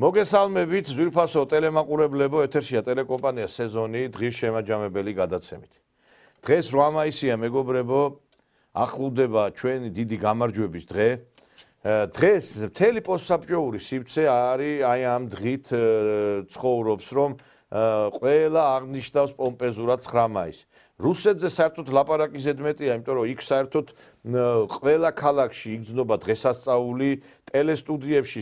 მოგესალმებით ზვირფასო ტელემაყურებლებო ეთერშია ტელეკომპანია სეზონი დღის შემაჯამებელი გადაცემით. დღეს 8 მაისია მეგობრებო ახლოვდება ჩვენი დიდი გამარჯვების დღე. დღეს მთელი პოსტსაბჭოური სივრცე არის აი ამ დღით ცხოვრობს რომ ყველა აღნიშნავს პომპეზურად 9 მაისს. რუსეთზე საერთოდ ლაპარაკი ზედმეტია, იმიტომ რომ იქ საერთოდ ყველა ქალაქში იგრძნობა დღესასწაული, ტელესტუდიებში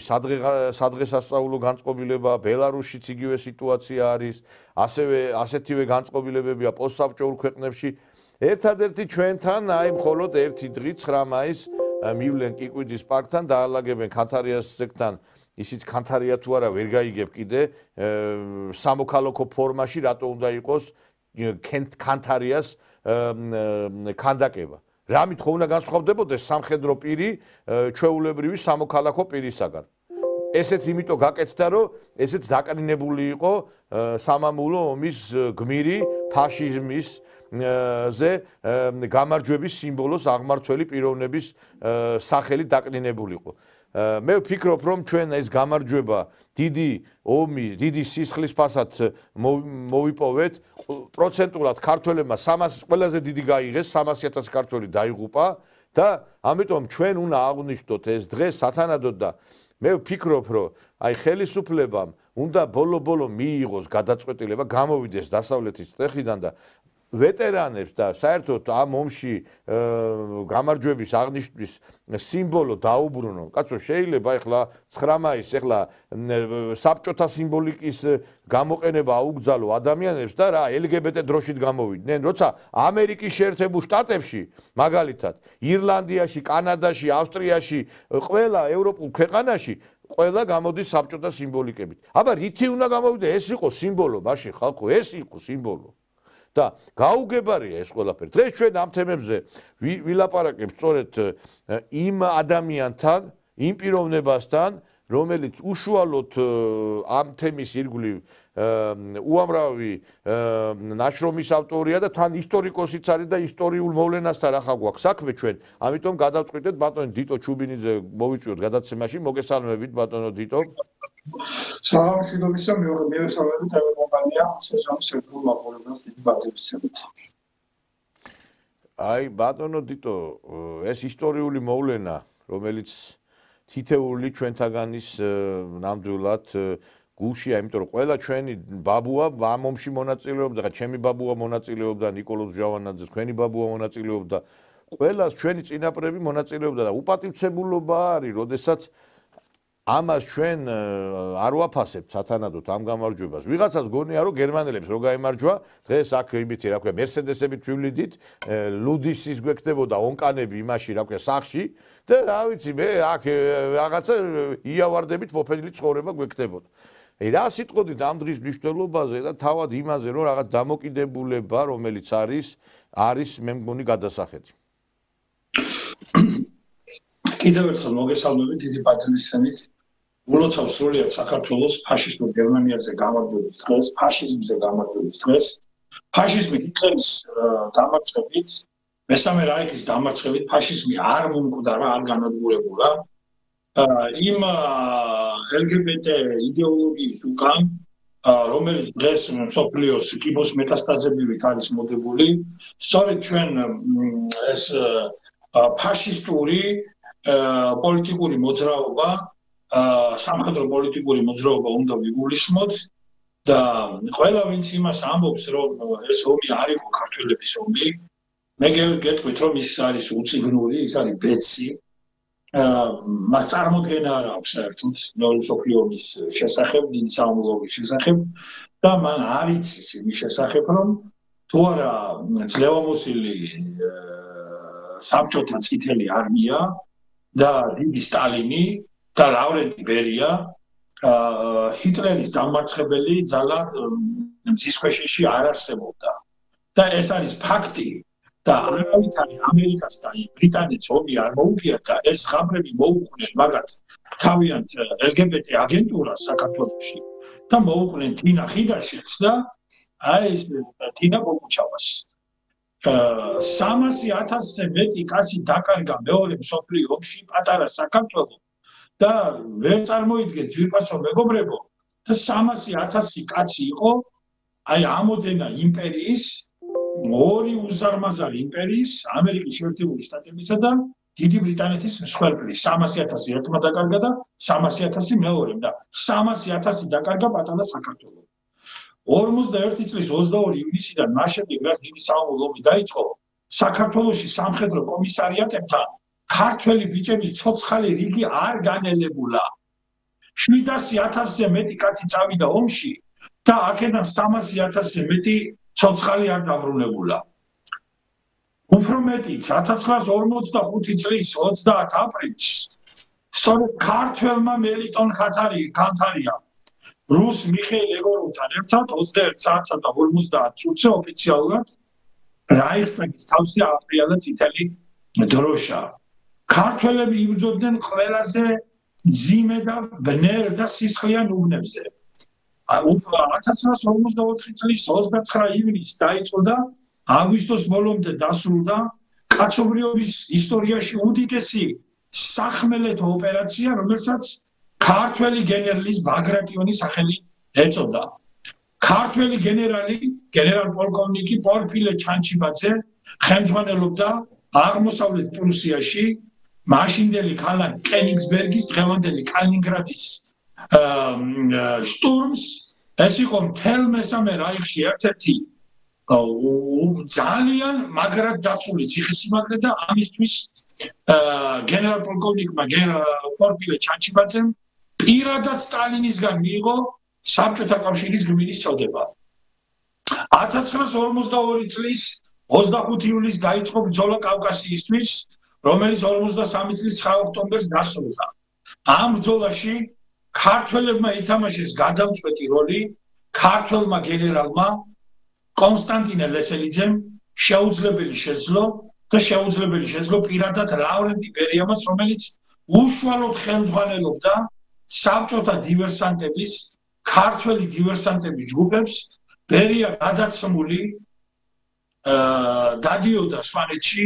სადღესასწაულო განწყობილება, ბელარუსშიც იგივე სიტუაცია არის, ასევე ასეთივე განწყობილებებია პოსტსაბჭოურ ქვეყნებში. ერთადერთი ჩვენთან აი მხოლოდ ერთი დღით 9 მაისს მივლენ კიკვიძის პარკთან, დაალაგებენ ქანთარიას ზეგთან, ისიც ქანთარია თუ არა ვერ გაიგებ კიდე სამოქალაქო ფორმაში, რატო უნდა იყოს ქანთარიას ქანდაკება. რამით ხო უნდა განსხვავდებოდეს სამხედრო პირი ჩვეულებრივი სამოქალაქო პირისაგან. ესეც იმიტომ გაკეთდა, რომ ესეც დაკნინებული იყო სამამულო ომის გმირი ფაშიზმის ზე გამარჯვების სიმბოლოს აღმართველი პიროვნების სახელით დაკნინებული იყო. მე ვფიქრობ, რომ ჩვენ ეს გამარჯვება დიდი ომი, დიდი სისხლის ფასად მოვიპოვეთ. პროცენტულად ქართველებმა 300 ყველაზე დიდი გაიღეს, 300,000 ქართველი დაიღუპა და ამიტომ ჩვენ უნდა აღვნიშნოთ ეს დღე სათანადოდ და მე ვფიქრობ, რომ აი ხელისუფლებამ უნდა ბოლო-ბოლო მიიღოს გადაწყვეტილება, გამოვიდეს დასავლეთის წეხიდან და ვეტერანებს და საერთოდ ამ ომში გამარჯვების აღნიშვნის სიმბოლო დაუბრუნონ. კაცო, შეიძლება ეხლა 9 მაისს ეხლა საბჭოთა სიმბოლიკის გამოყენება აუგზალო ადამიანებს და რა LGBT დროშით გამოვიდნენ, როცა ამერიკის შეერთებულ შტატებში, მაგალითად, ირლანდიაში, კანადაში, ავსტრიაში, ყველა ევროპულ ქვეყანაში ყველა გამოდის საბჭოთა სიმბოლიკებით. აბა რითი უნდა გამოვიდეს? ეს იყო სიმბოლო, მაშინ ხალხო, ეს იყო სიმბოლო. და გაუგებარია ეს ყველაფერი. დღეს ჩვენ ამ თემებზე ვილაპარაკებთ სწორედ იმ ადამიანთან, იმ პიროვნებასთან, რომელიც უშუალოდ ამ თემის ირგვლივ უამრავი ნაშრომის ავტორია და თან ისტორიკოსიც არის და ისტორიულ მოვლენასთან ახლა გვაქვს საქმე ჩვენ. ამიტომ გადავწყვიტეთ ბატონო დიტო ჩუბინიძე მოვიწვიოთ გადაცემაში. მოგესალმებით ბატონო დიტო. სამშვიდობისა მივესალმებით ტელეკომპანია სეზონის ერთგულ მაყურებელს დიდი ბაზისებით. აი ბატონო დიტო, ეს ისტორიული მოვლენა, რომელიც თითეული ჩვენთაგანის ნამდვილად გულშია, იმიტომ რომ ყველა ჩვენი ბაბუა ამ ომში მონაწილეობდა, და ჩემი ბაბუა მონაწილეობდა, ნიკოლოზ ჟავანაძე, თქვენი ბაბუა მონაწილეობდა, ყველას ჩვენი წინაპრები მონაწილეობდა და უპატივცემულობა არის, როდესაც ამას ჩვენ არ ვაფასებთ სათანადოდ ამ გამარჯვებას. ვიღაცას გონია რომ გერმანელებს რო გაემარჯვა, დღეს აქ იმითი რა ქვია, მერსედესებით ვივლიდით, ლუდისის გვექდებოდა ონკანები იმაში რა ქვია, სახში და რა ვიცი, მე აქ რაღაცა იავარდებით მოფენილი ცხოვრება გვექდებოდა. რა სიტყოდით ამ დღის მნიშვნელობაზე და თავად იმაზე, რომ რაღაც დამოკიდებულება, რომელიც არის მე მგონი გადასახედი. კიდევ ერთხელ მოგესალმებით დიდი პატრიოტიზმით. ულოცავ სრულიად საქართველოს ფაშისტურ გერმანიაზე გამარჯვების დღეს, ფაშიზმზე გამარჯვების დღეს, ფაშიზმი ჰიტლერის დამარცხებით, მესამე რაიქის დამარცხებით, ფაშიზმი არ მომკვდარა, არ განადგურებულა. იმ LGBT იდეოლოგიის უკან, რომელიც დღეს მსოფლიოს კიბოს მეტასტაზებივით არის მოდებული, სწორედ ჩვენ ეს ფაშისტური პოლიტიკური მოძრაობა, სამხედრო პოლიტიკური მოძრაობა უნდა ვიგულისხმოთ და ყველა ვინც იმას ამბობს, რომ ეს ომი არ იყო ქართველების ომი, მე გეტყვით, რომ ის არის უწიგნური, ის არის ბეცი, მას წარმოდგენა არ აქვს საერთოდ მეორე მსოფლიო ომის შესახებ, დიდი სამამულოების შესახებ და მან არ იცის იმის შესახებ, რომ თუ არა ძლევამოსილი საბჭოთა წითელი არმია და დიდი სტალინი და ლავრენტი ბერია ჰიტლერის დამარცხებელი ძალა მზის ქვეშეში არ არსებობდა და ეს არის ფაქტი და არავითარი ამერიკას და ბრიტანეთს ომი არ მოუგია და ეს ხაბრები მოუყვნენ მაგათ თავიანთ LGBT აგენტურას საქართველოში და მოუყვნენ თინა ხიდაშვილს და აი ეს თინა ბოგუჩავას 300,000-ზე მეტი კაცი დაკარგა მეორე მსოფლიო ომში პატარა საქართველო და ვერ წარმოიდგენთ ძვირფასო მეგობრებო და 300,000 კაცი იყო აი ამოდენა იმპერიის ორი უზარმაზარი იმპერიის ამერიკის შეერთებული შტატებისა და დიდი ბრიტანეთის მსხვერპლი 300,000 ერთმა დაკარგა და 300,000 მეორემ და 300,000 დაკარგა პატარა საქართველო 41 წლის 22 ივნისიდან მას შემდეგ რაც დიდი საომარი ომი დაიწყო საქართველოში სამხედრო კომისარიატებთან ქართველი ბიჭების ცოცხალი რიგი არ განელებულა 700,000-ზე მეტი კაცი წავიდა ომში და აქედან 300,000-ზე მეტი ცოცხალი არ დაბრუნებულა უფრო მეტიც 1945 წლის 30 აპრილს სწორედ ქართველმა მელიტონ ხანთარია რუს მიხეილ ეგოროვთან ერთად 21 საათსა და 50 წუთზე ოფიციალურად რაიხსტაგის თავზე აღიარა წითელი დროშა. ქართველები იბრძოდნენ ყველაზე ძიმე და ბნელ და სისხლიან უბნებზე. 1944 წლის 29 ივნისს დაიწყო და აგვისტოს ბოლომდე დასრულდა კაცობრიობის ისტორიაში უდიდესი სახმელეთო ოპერაცია, რომელსაც ქართველი გენერლის ბაგრატიონის სახელი ეწოდა. ქართველი გენერალი, გენერალ-პოლკოვნიკი პორფილე ჩანჩიბაძე ხელმძღვანელობდა აღმოსავლეთ პრუსიაში მაშინდელი ქალაქ კენიგსბერგის დღევანდელი კალინინგრადის შტურმს. ეს იყო მთელ მესამე რაიხში ერთ-ერთი ძალიან მაგრად დაცული ციხესიმაგრე და ამისთვის გენერალ-პოლკოვნიკმა პორფილე ჩანჩიბაძემ პირადად სტალინისგან მიიღო საბჭოთა კავშირის გმირის წოდება. 1942 წლის 25 ივლისს დაიწყო ბრძოლა კავკასიისთვის, რომელიც 53 წლის 9 ოქტომბერს დასრულდა. ამ ბრძოლაში ქართველებმა ითამაშეს გადამწყვეტი როლი ქართველმა გენერალმა კონსტანტინე ლესელიძემ შეუძლებელი შეძლო პირადად ლავრენტი ბერიამას, რომელიც უშუალოდ ხელმძღვანელობდა საბჭოთა დივერსანტების ქართველი დივერსანტების ჯგუფებს. ბერია გადაცმული დადიოდა სვანეთში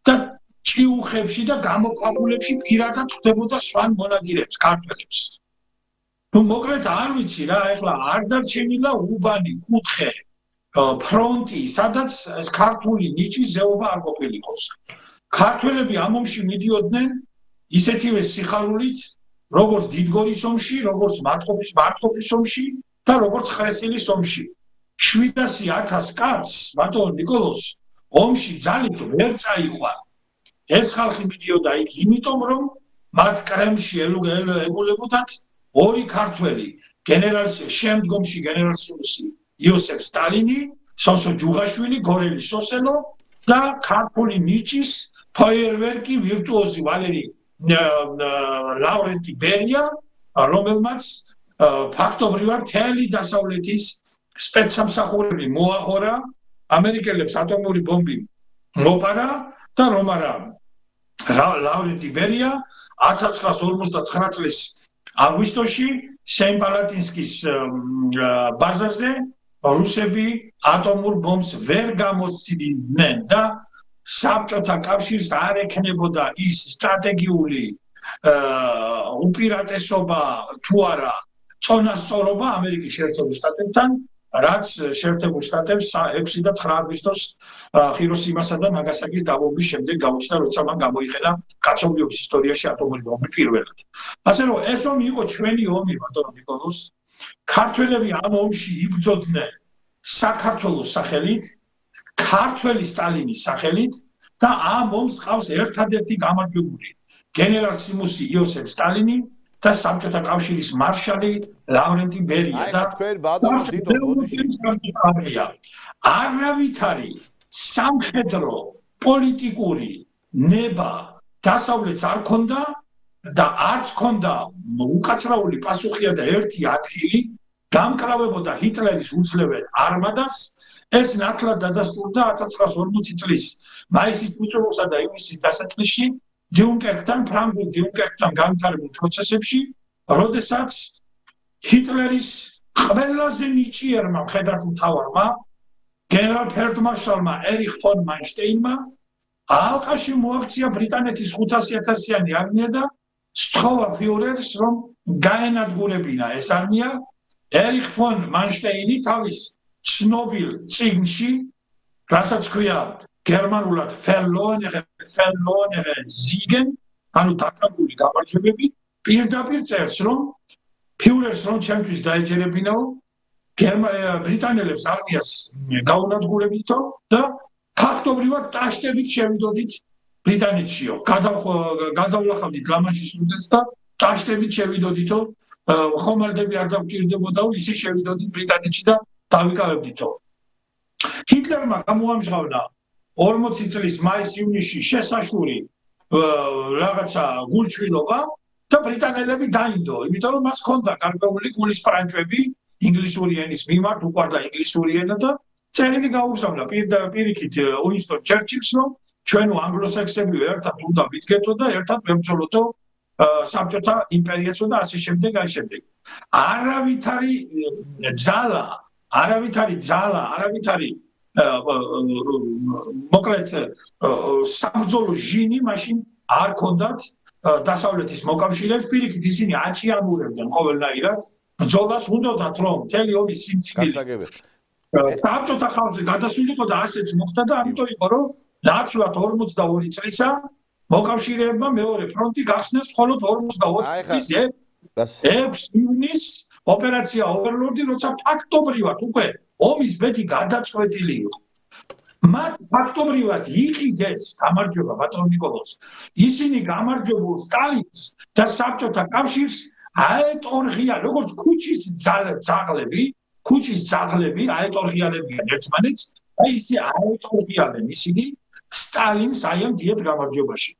და ჭიუხებში და გამოქვაბულებში პირადად ხვდებოდა სვან მონადირეებს ქართველებს. მოკლედ არ ვიცი რა, ეხლა არ დარჩენილა უბანი, კუთხე, ფრონტი, სადაც ეს ქართული ნიჭი ზეობა არ ყოფილიყოს. ქართველები ამ ომში მიდიოდნენ ისეთივე სიხარულით, როგორც დიდგორის ომში, როგორც მარტყოფის ომში და როგორც ხრესილის ომში. 700,000 კაცს, ბატონ ნიკოლოზ, ომში ძალით ვერ წაიყვან. ეს ხალხი მიდიოდა იქ იმიტომ, რომ მათ კრემლში ეგულებოდათ ორი ქართველი, შემდგომში გენერალ-სიმუსი იოსებ სტალინი, სოსო ჯუღაშვილი, გორელი სოსელო და ქართული ნიჭის ფაიერვერკი ვირტუოზი ვალერი ლავრენტი ბერია, რომელმაც ფაქტობრივად მთელი დასავლეთის სპეცსამსახურები მოახორა, ამერიკელებს ატომური ბომბი მოპარა და რომ არა ლავრენტი ბერია 1959 წლის აგვისტოში სენ-პალატინსკის ბაზაზე რუსები ატომურ ბომბს ვერ გამოცდილდნენ და საბჭოთა კავშირს არ ექნებოდა ის სტრატეგიული უპირატესობა თუ არა წონასწორობა ამერიკის შეერთებულ შტატებთან, რაც შეერთებულ შტატებს 6 და 9 აგვისტოს ჰიროსიმასა და ნაგასაკის დაბომბვის შემდეგ გაუჩნდა, როცა მან გამოიყენა კაცობრიობის ისტორიაში ატომური ბომბი პირველად. ასე რომ ეს ომი იყო ჩვენი ომი, ბატონო ნიკოლოზ. ქართველები ამ ომში იბრძოდნენ საქართველოს სახელით, ქართველი სტალინის სახელით და ამ ომს ყავს ერთადერთი გამარჯვებული გენერალ-სიმუსი იოსებ სტალინი და საბჭოთა კავშირის მარშალი ლავრენტი ბერია და არავითარი სამხედრო პოლიტიკური ნება დასავლეთს არ ქონდა და არც ქონდა უკაცრაული პასუხია და ერთი ადგილი დამკრავებოდა ჰიტლერის უძლეველ არმადას ეს ნათლად დადასტურდა 1940 წლის მაისის მიწურულსა და ივნისის დასაწყისში დიუნკერკთან ფრანგულ დიუნკერკთან განვითარებულ პროცესებში როდესაც ჰიტლერის ყველაზე ნიჭიერმა მხედრად მთავარმა გენერალ ფელდმარშალმა ერიხ ფონ მანშტეინმა ალყაში მოაქცია ბრიტანეთის 500,000-იანი არმია და სთხოვა ფიურერს რომ გაენადგურებინა ეს არმია ერიხ ფონ მანშტეინი თავის ცნობილ წიგნში რასაც ქვია გერმანულად Verlorene Siegen ანუ დაკარგული გამარჯვებები პირდაპირ წერს რომ ფიურერს რომ ჩემთვის დაეჯერებინაო ბრიტანელებს არმიას გაუნადგურებითო და ფაქტობრივად ტაშტებით შევიდოდით ბრიტანეთშიო გადავლახავდით ლამანშის უდეს და ტაშტებით შევიდოდითო ხომალდები არ დაგვჭირდებოდაო ისე შევიდოდით ბრიტანეთში და დავიკავებდითო ჰიტლერმა გამოამჟღავნა 40 წლის მაის-ივნისში შესაშური რაღაცა გულჩვილობა და ბრიტანელები დაინდო იმიტომ რომ მას ჰქონდა გარკვეული გულის ფრანჩები ინგლისური ენის მიმართ უყვარდა ინგლისური ენა და წერილი გაუგზავნა პირიქით უინსტონ ჩერჩილს რომ ჩვენო ანგლოსაქსები ერთად უნდა ვიდგეთო და ერთად ვებრძოლოთო საბჭოთა იმპერიასო და ასე შემდეგ ასე შემდეგ არავითარი არავითარი მოკლედ საბრძოლო ჟინი მაშინ არ ქონდათ დასავლეთის მოკავშირეებს პირიქით ისინი აჭიანურებდნენ ყოველნაირად ბრძოლას უნდათ რომ მთელი ომის სიმცირი საბჭოთა ხალხზე გადასულიყო და ასეც მოხდა და ამიტომ იყო რომ ნაცვლად 42 წლისა მოკავშირეებმა მეორე ფრონტი გახსნეს მხოლოდ 42 წლის 6 ივნისს ოპერაცია ოვერლორდი როცა ფაქტობრივად უკვე ომის ბედი გადაწყვეტილი იყო მათ ფაქტობრივად იყიდეს გამარჯვება ბატონ ნიკოლოზ ისინი გამარჯვებულ სტალინს და საბჭოთა კავშირს აეტორღია როგორც ქუჩის ძაღლები აეტორღიალებიან ერთმანეთს და ისე აეტორღიალენ ისინი სტალინს აი ამ დიდ გამარჯვებაში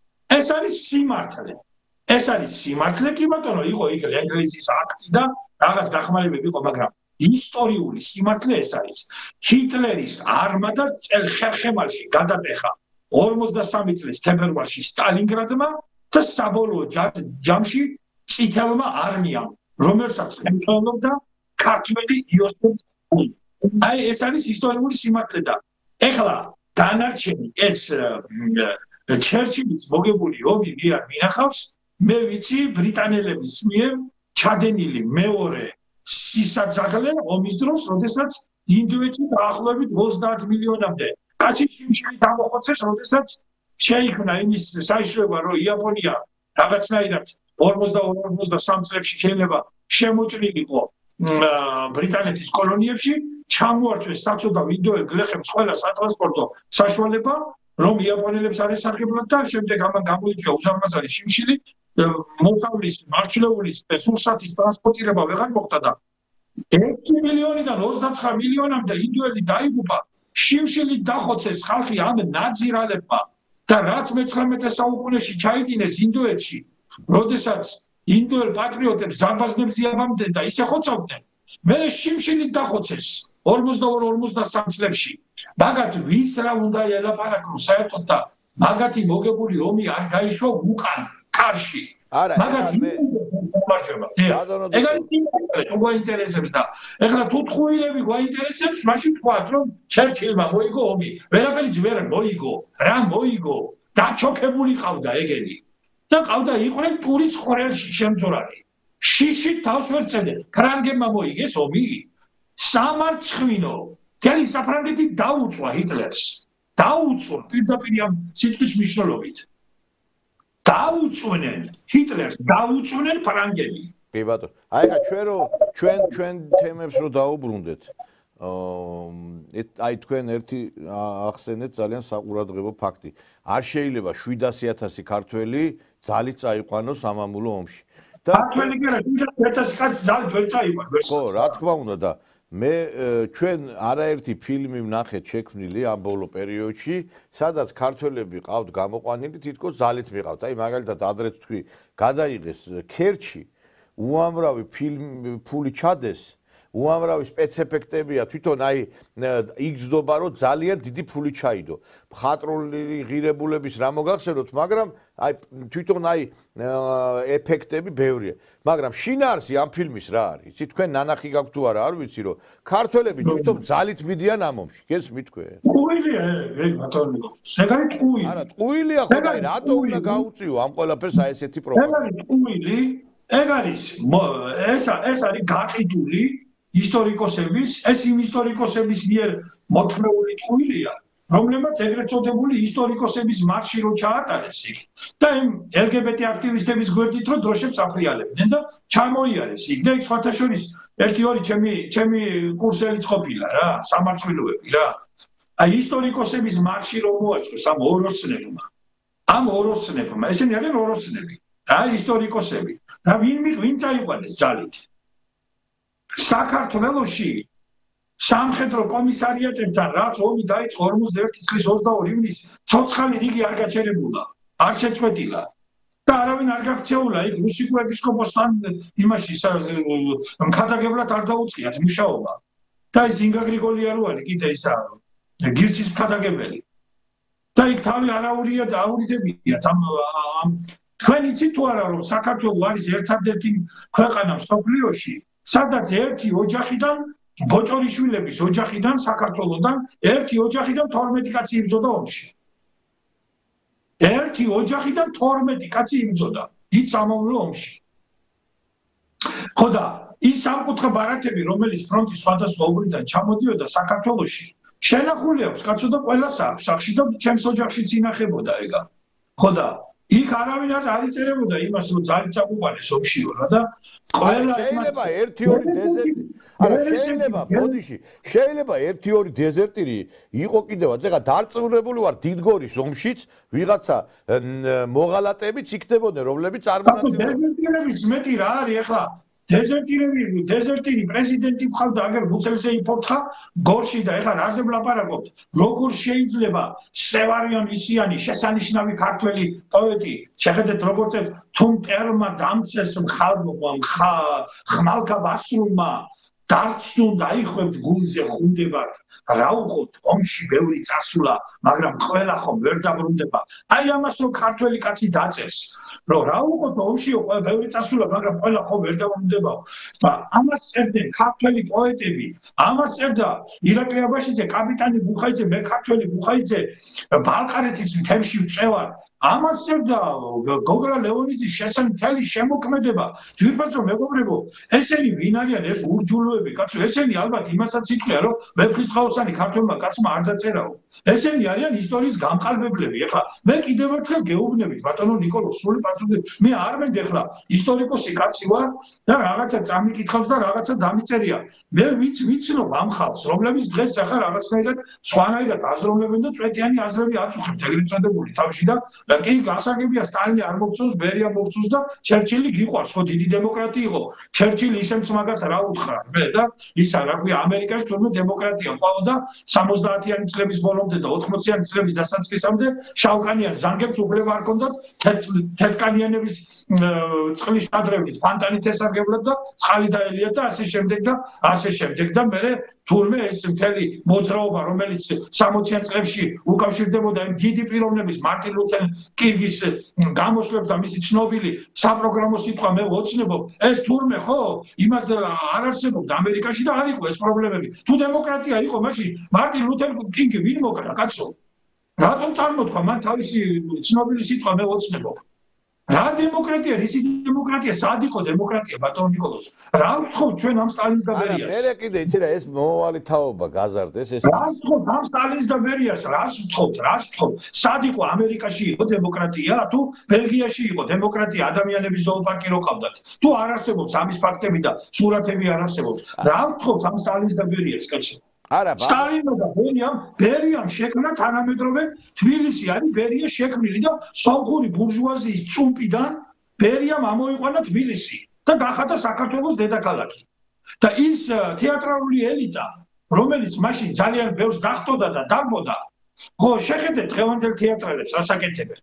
ეს არის სიმართლე კი ბატონო იყო იქ ლენგლიზის აქტი და რაღაც დახმარებები იყო მაგრამ ისტორიული სიმართლე ეს არის ჰიტლერის არმადა წელ ხერხემალში გადატეხა 53 წლის თებერვალში სტალინგრადმა და საბოლოო ჯამში წითელმა არმიამ რომელსაც ხელმძღვანელობდა ქართველი იოსებ სტალინი აი ეს არის ისტორიული სიმართლე და ეხლა დანარჩენი ეს ჩერჩილის მოგებული ომი ვიარ მინახავს მე ვიცი ბრიტანელების მიერ ჩადენილი მეორე სისაძაღლე ომის დროს, როდესაც ინდოეთში დაახლოებით 30 მილიონამდე კაცი შიმშილი გამოხოცეს, როდესაც შეიქმნა იმის საიშრება, რომ იაპონია რაღაცნაირად 42-43 წლებში შეიძლება შემოჭრილიყო ბრიტანეთის კოლონიებში, ჩამოართვეს საცოდავ ინდოელ გლეხებს ყველა სატრანსპორტო საშუალება, რომ იაპონელებს არ ესარგებლათ და შემდეგ ამან გამოიწვია უზარმაზარი შიმშილი მოსავლის მარჩლეულის სურსათის ტრანსპორტირება ვეღარ მოხდა და 1 მილიონიდან 29 მილიონამდე ინდოელი დაიღუპა შიმშილით დახოცეს ხალხი ამ ნაძირალებმა და რაც მე-19 საუკუნეში ჩაიდინეს ინდოეთში როდესაც ინდოელ პატრიოტებს ზარბაზნებს იაბამდნენ და ისე ხოცავდნენ მე შიმშილით დახოცეს 42-43 წლებში მაგათ ვის რა უნდა ელაპარაკო საერთოდ და მაგათი მოგებული ომი არ გაიშვა უკან კარში არა ეგ გვაინტერესებს და ეხლა თუ თხუილები გვაინტერესებს მაშინ თქვათ რომ ჩერჩილმა მოიგო ომი ვერაფერიც ვერ მოიგო რა მოიგო დაჩოქებული ყავდა ეგენი და ყავდა იყვნენ ტურის ხვრელში შემძორალი შიში თავს ვერ წედნენ ფრანგებმა მოიგეს ომი სამარცხვინო თელი საფრანგეთი დაუწვა ჰიტლერს დაუწვა პირდაპირ ამ სიტყვის მნიშვნელობით დაუწვნენ ჰიტლერს დაუწვნენ ფრანგები კი ბატონო აი ხა ჩვენ თემებს რო დაუბრუნდეთ აი თქვენ ერთი ახსენეთ ძალიან საყურადღებო ფაქტი არ შეიძლება 700,000 ქართველი ძალით წაიყვანოს სამამულო ომში და ქართველი კი არა 700,000 კაცი ძალით ვერ წაიყვანს ხო რა თქმა უნდა და მე ჩვენ არაერთი ფილმი ვნახეთ შექმნილი ამ ბოლო პერიოდში, სადაც ქართველები ყავთ გამოყვანილი, თითქოს ძალით მიყავთ. აი მაგალითად ადრეც თქვი, გადაიღეს ქერჩი, უამრავი ფული ჩადეს, უამრავი სპეცეფექტებია, თვითონ აი იგრძნობა, რომ ძალიან დიდი ფული ჩაიდო. მხატვრული ღირებულების რა მოგახსენოთ, მაგრამ აი თვითონ აი ეფექტები ბევრია. მაგრამ შინაარსი ამ ფილმის რა არის? იცი თქვენ ნანახი გაქვთ თუ არა, არ ვიცი რომ ქართველები თვითონ ძალით მიდიან ამ ომში. გესმით თქვენ? ტყუილია, ბატონო. შეგარი ტყუილი. არა, ტყუილია ხო და რატო უნდა გაუწიო ამ ყველაფერს აი ესეთი პრობლემა? შეგარი ტყუილი, ეგ არის ეს არის გაყიდული ისტორიკოსების, ეს იმ ისტორიკოსების მიერ მოთმეული ტყუილია, რომლებმაც ეგრეთ წოდებული ისტორიკოსების მარში რო ჩაატარეს იქ და იმ LGBT აქტივისტების გვერდით რო დროშებს აფრიალებდნენ და ჩამოიარეს იქ და იქ სხვათა შორის ერთი-ორი ჩემი კურსელიც ყოფილა რა, სამართლოები რა. აი ისტორიკოსების მარში რო მოაწყოს ამ ოროსნებმა, ესენი არიან ოროსნები, რა ისტორიკოსები. და ვინ წაიყვანეს ძალით? საქართველოში სამხედრო კომისარიატებთან რაც ომი დაიწყო 41 წლის 22 ივნისს, ცოცხალი რიგი არ გაჩერებულა, არ შეწყვეტილა და არავინ არ გაქცეულა იქ რუსიკულ ეპისკოპოსთან იმაში მქადაგებლად არ დაუწყიათ მუშაობა. და ის ინგა გრიგოლიაროვანი კიდე ისაა, გირჩის მქადაგებელი. და იქ თავი არაურია და აურიდებია თქვენ იცით თუ არა რომ საქართველო არის ერთადერთი ქვეყანა მსოფლიოში, სადაც ერთი ოჯახიდან ბოჭორიშვილების ოჯახიდან საქართველოსთან ერთი ოჯახიდან 12 კაცი იბრძოდა ომში. ერთი ოჯახიდან 12 კაცი იბრძოდა დიდ სამამულო ომში. ხო და ის სამკუთხა ბარათები, რომელიც ფრონტის სხვადასხვა უბნიდან ჩამოდიოდა საქართველოში, შენახული აქვს კაცო და ყველას აქვს სახში და ჩემს ოჯახშიც ინახებოდა ეგა. ხო და იქ არავინ არ იწერებოდა იმას რომ ძალით წაუყარეს ომშიო რა და ყველა შეიძლება 1-2 დეზერტი არა შეიძლება 1-2 დეზერტირი იყო კიდევაც ეხლა დარწმუნებული ვარ დიდგორის ომშიც ვიღაცა მოღალატებიც იქნებოდნენ რომლებიც წარმონაქმნია დეზერტირების მეტი რა არის ეხლა დეზერტირი პრეზიდენტი ხალხი აგერ ბუსელზე იფორთხა გორში და ეხლა რაზე ვლაპარაკობთ როგორ შეიძლება სევარიონ ისიანი შესანიშნავი ქართველი პოეტი შეხედეთ როგორ წევს თუ მტერმა დამცეს ხმალკა ვასრულმა დარწუნ დაიხვევთ გულზე ხუნდებათ რა უყოთ ომში ბევრი წასულა მაგრამ ყველა ხომ ვერ დაბრუნდება აი ამას რომ ქართველი კაცი დაწეს რომ რა უყოთ ომშიო ბევრი წასულა მაგრამ ყველა ხომ ვერ დაბრუნდება ამას წერდნენ ქართველი პოეტები ამას წერდა ირაკლი აბაშიძე კაპიტანი ბუხაიძე მე ქართველი ბუხაიძე ბალყარეთის მთებში ვწევარ ამას წერდა გოგრა ლეონიძის შესანიშნავი შემოქმედება თვითონაც რომ მეგობრებო ესენი ვინ არიან ეს ურჯულოები კაცო ესენი ალბათ იმასაც ითქვია რომ მეფხისტყაოსანი ქართველმა კაცმა არ დაწერაო ესენი არიან ისტორიის გამყალბებლები ეხლა მე კიდევ ერთხელ გეუბნებით ბატონო ნიკოლოზ სრული პასუხი მე არ მენდ ეხლა ისტორიკოსი კაცი ვარ და რაღაცა წამიკითხავს და რაღაცა დამიწერია მე ვიცნობ ამ ხალხს რომლებიც დღეს ახლა რაღაცნაირად სხვანაირად აზროვნებენ და წვეტიანი აზრები აწუხებთ ეგრეთ წოდებული თავში და კი გასაგებია სტალინი არ მოგწონს ბერია მოგწონს და ჩერჩილი გიყვარს ხო დიდი დემოკრატი იყო ჩერჩილი ისემ მაგას რა უთხრა მე და ისა რა ქვია ამერიკაში თურმე დემოკრატია ყავდა 70-იანი წლების ბოლომდე და 80-იანი წლების დასაწყისამდე შავკანიან ზანგებს უფლება არ ჰქონდათ თეთრკანიანების წყლის შადრევლით ფანტანით ესარგებლად და წყალი დაელია და ასე შემდეგ და მე თურმე ეს მთელი მოძრაობა რომელიც 60-იან წლებში უკავშირდებოდა იმ დიდი პიროვნების მარტინ ლუთერ კინგის გამოსვლებს და მისი ცნობილი საპროგრამო სიტყვა მე ვოცნებობ ეს თურმე ხო იმას არ არსებობდა ამერიკაში და არ იყო ეს პრობლემები თუ დემოკრატია იყო მაშინ მარტინ ლუთერ კინგი ვინ მოკრა კაცო რატომ წარმოთქვა მან თავისი ცნობილი სიტყვა მე ვოცნებობ რა დემოკრატია რისი დემოკრატია სად იყო დემოკრატია ბატონო ნიკოლოზ რა ვთხოვთ ჩვენ ამ სტალინს და ბერიას მე კიდე იცი რა ეს მომავალი თაობა გაზარდეს ეს რა ვთხოვთ ამ სტალინს და ბერიას რას ვთხოვთ სად იყო ამერიკაში იყო დემოკრატია თუ ბელგიაში იყო დემოკრატია ადამიანების ზოოპარკი რო ყავდათ თუ არ არსებობს ამის ფაქტები და სურათები არ არსებობს რა ვთხოვთ ამ სტალინს და ბერიას კაცო არა სტალინმა და ბერიამ შექმნა თანამედროვე თბილისი არის ბერია შექმნილი და სომხური ბურჟუაზიის წუმპიდან ბერიამ ამოიყვანა თბილისი და გახადა საქართველოს დედაქალაქი და ის თეატრალური ელიტა, რომელიც მაშინ ძალიან ბევრს დახვდა და დაგბოდა, ხო, შეხედეთ დღევანდელ თეატრალებს რას აკეთებენ.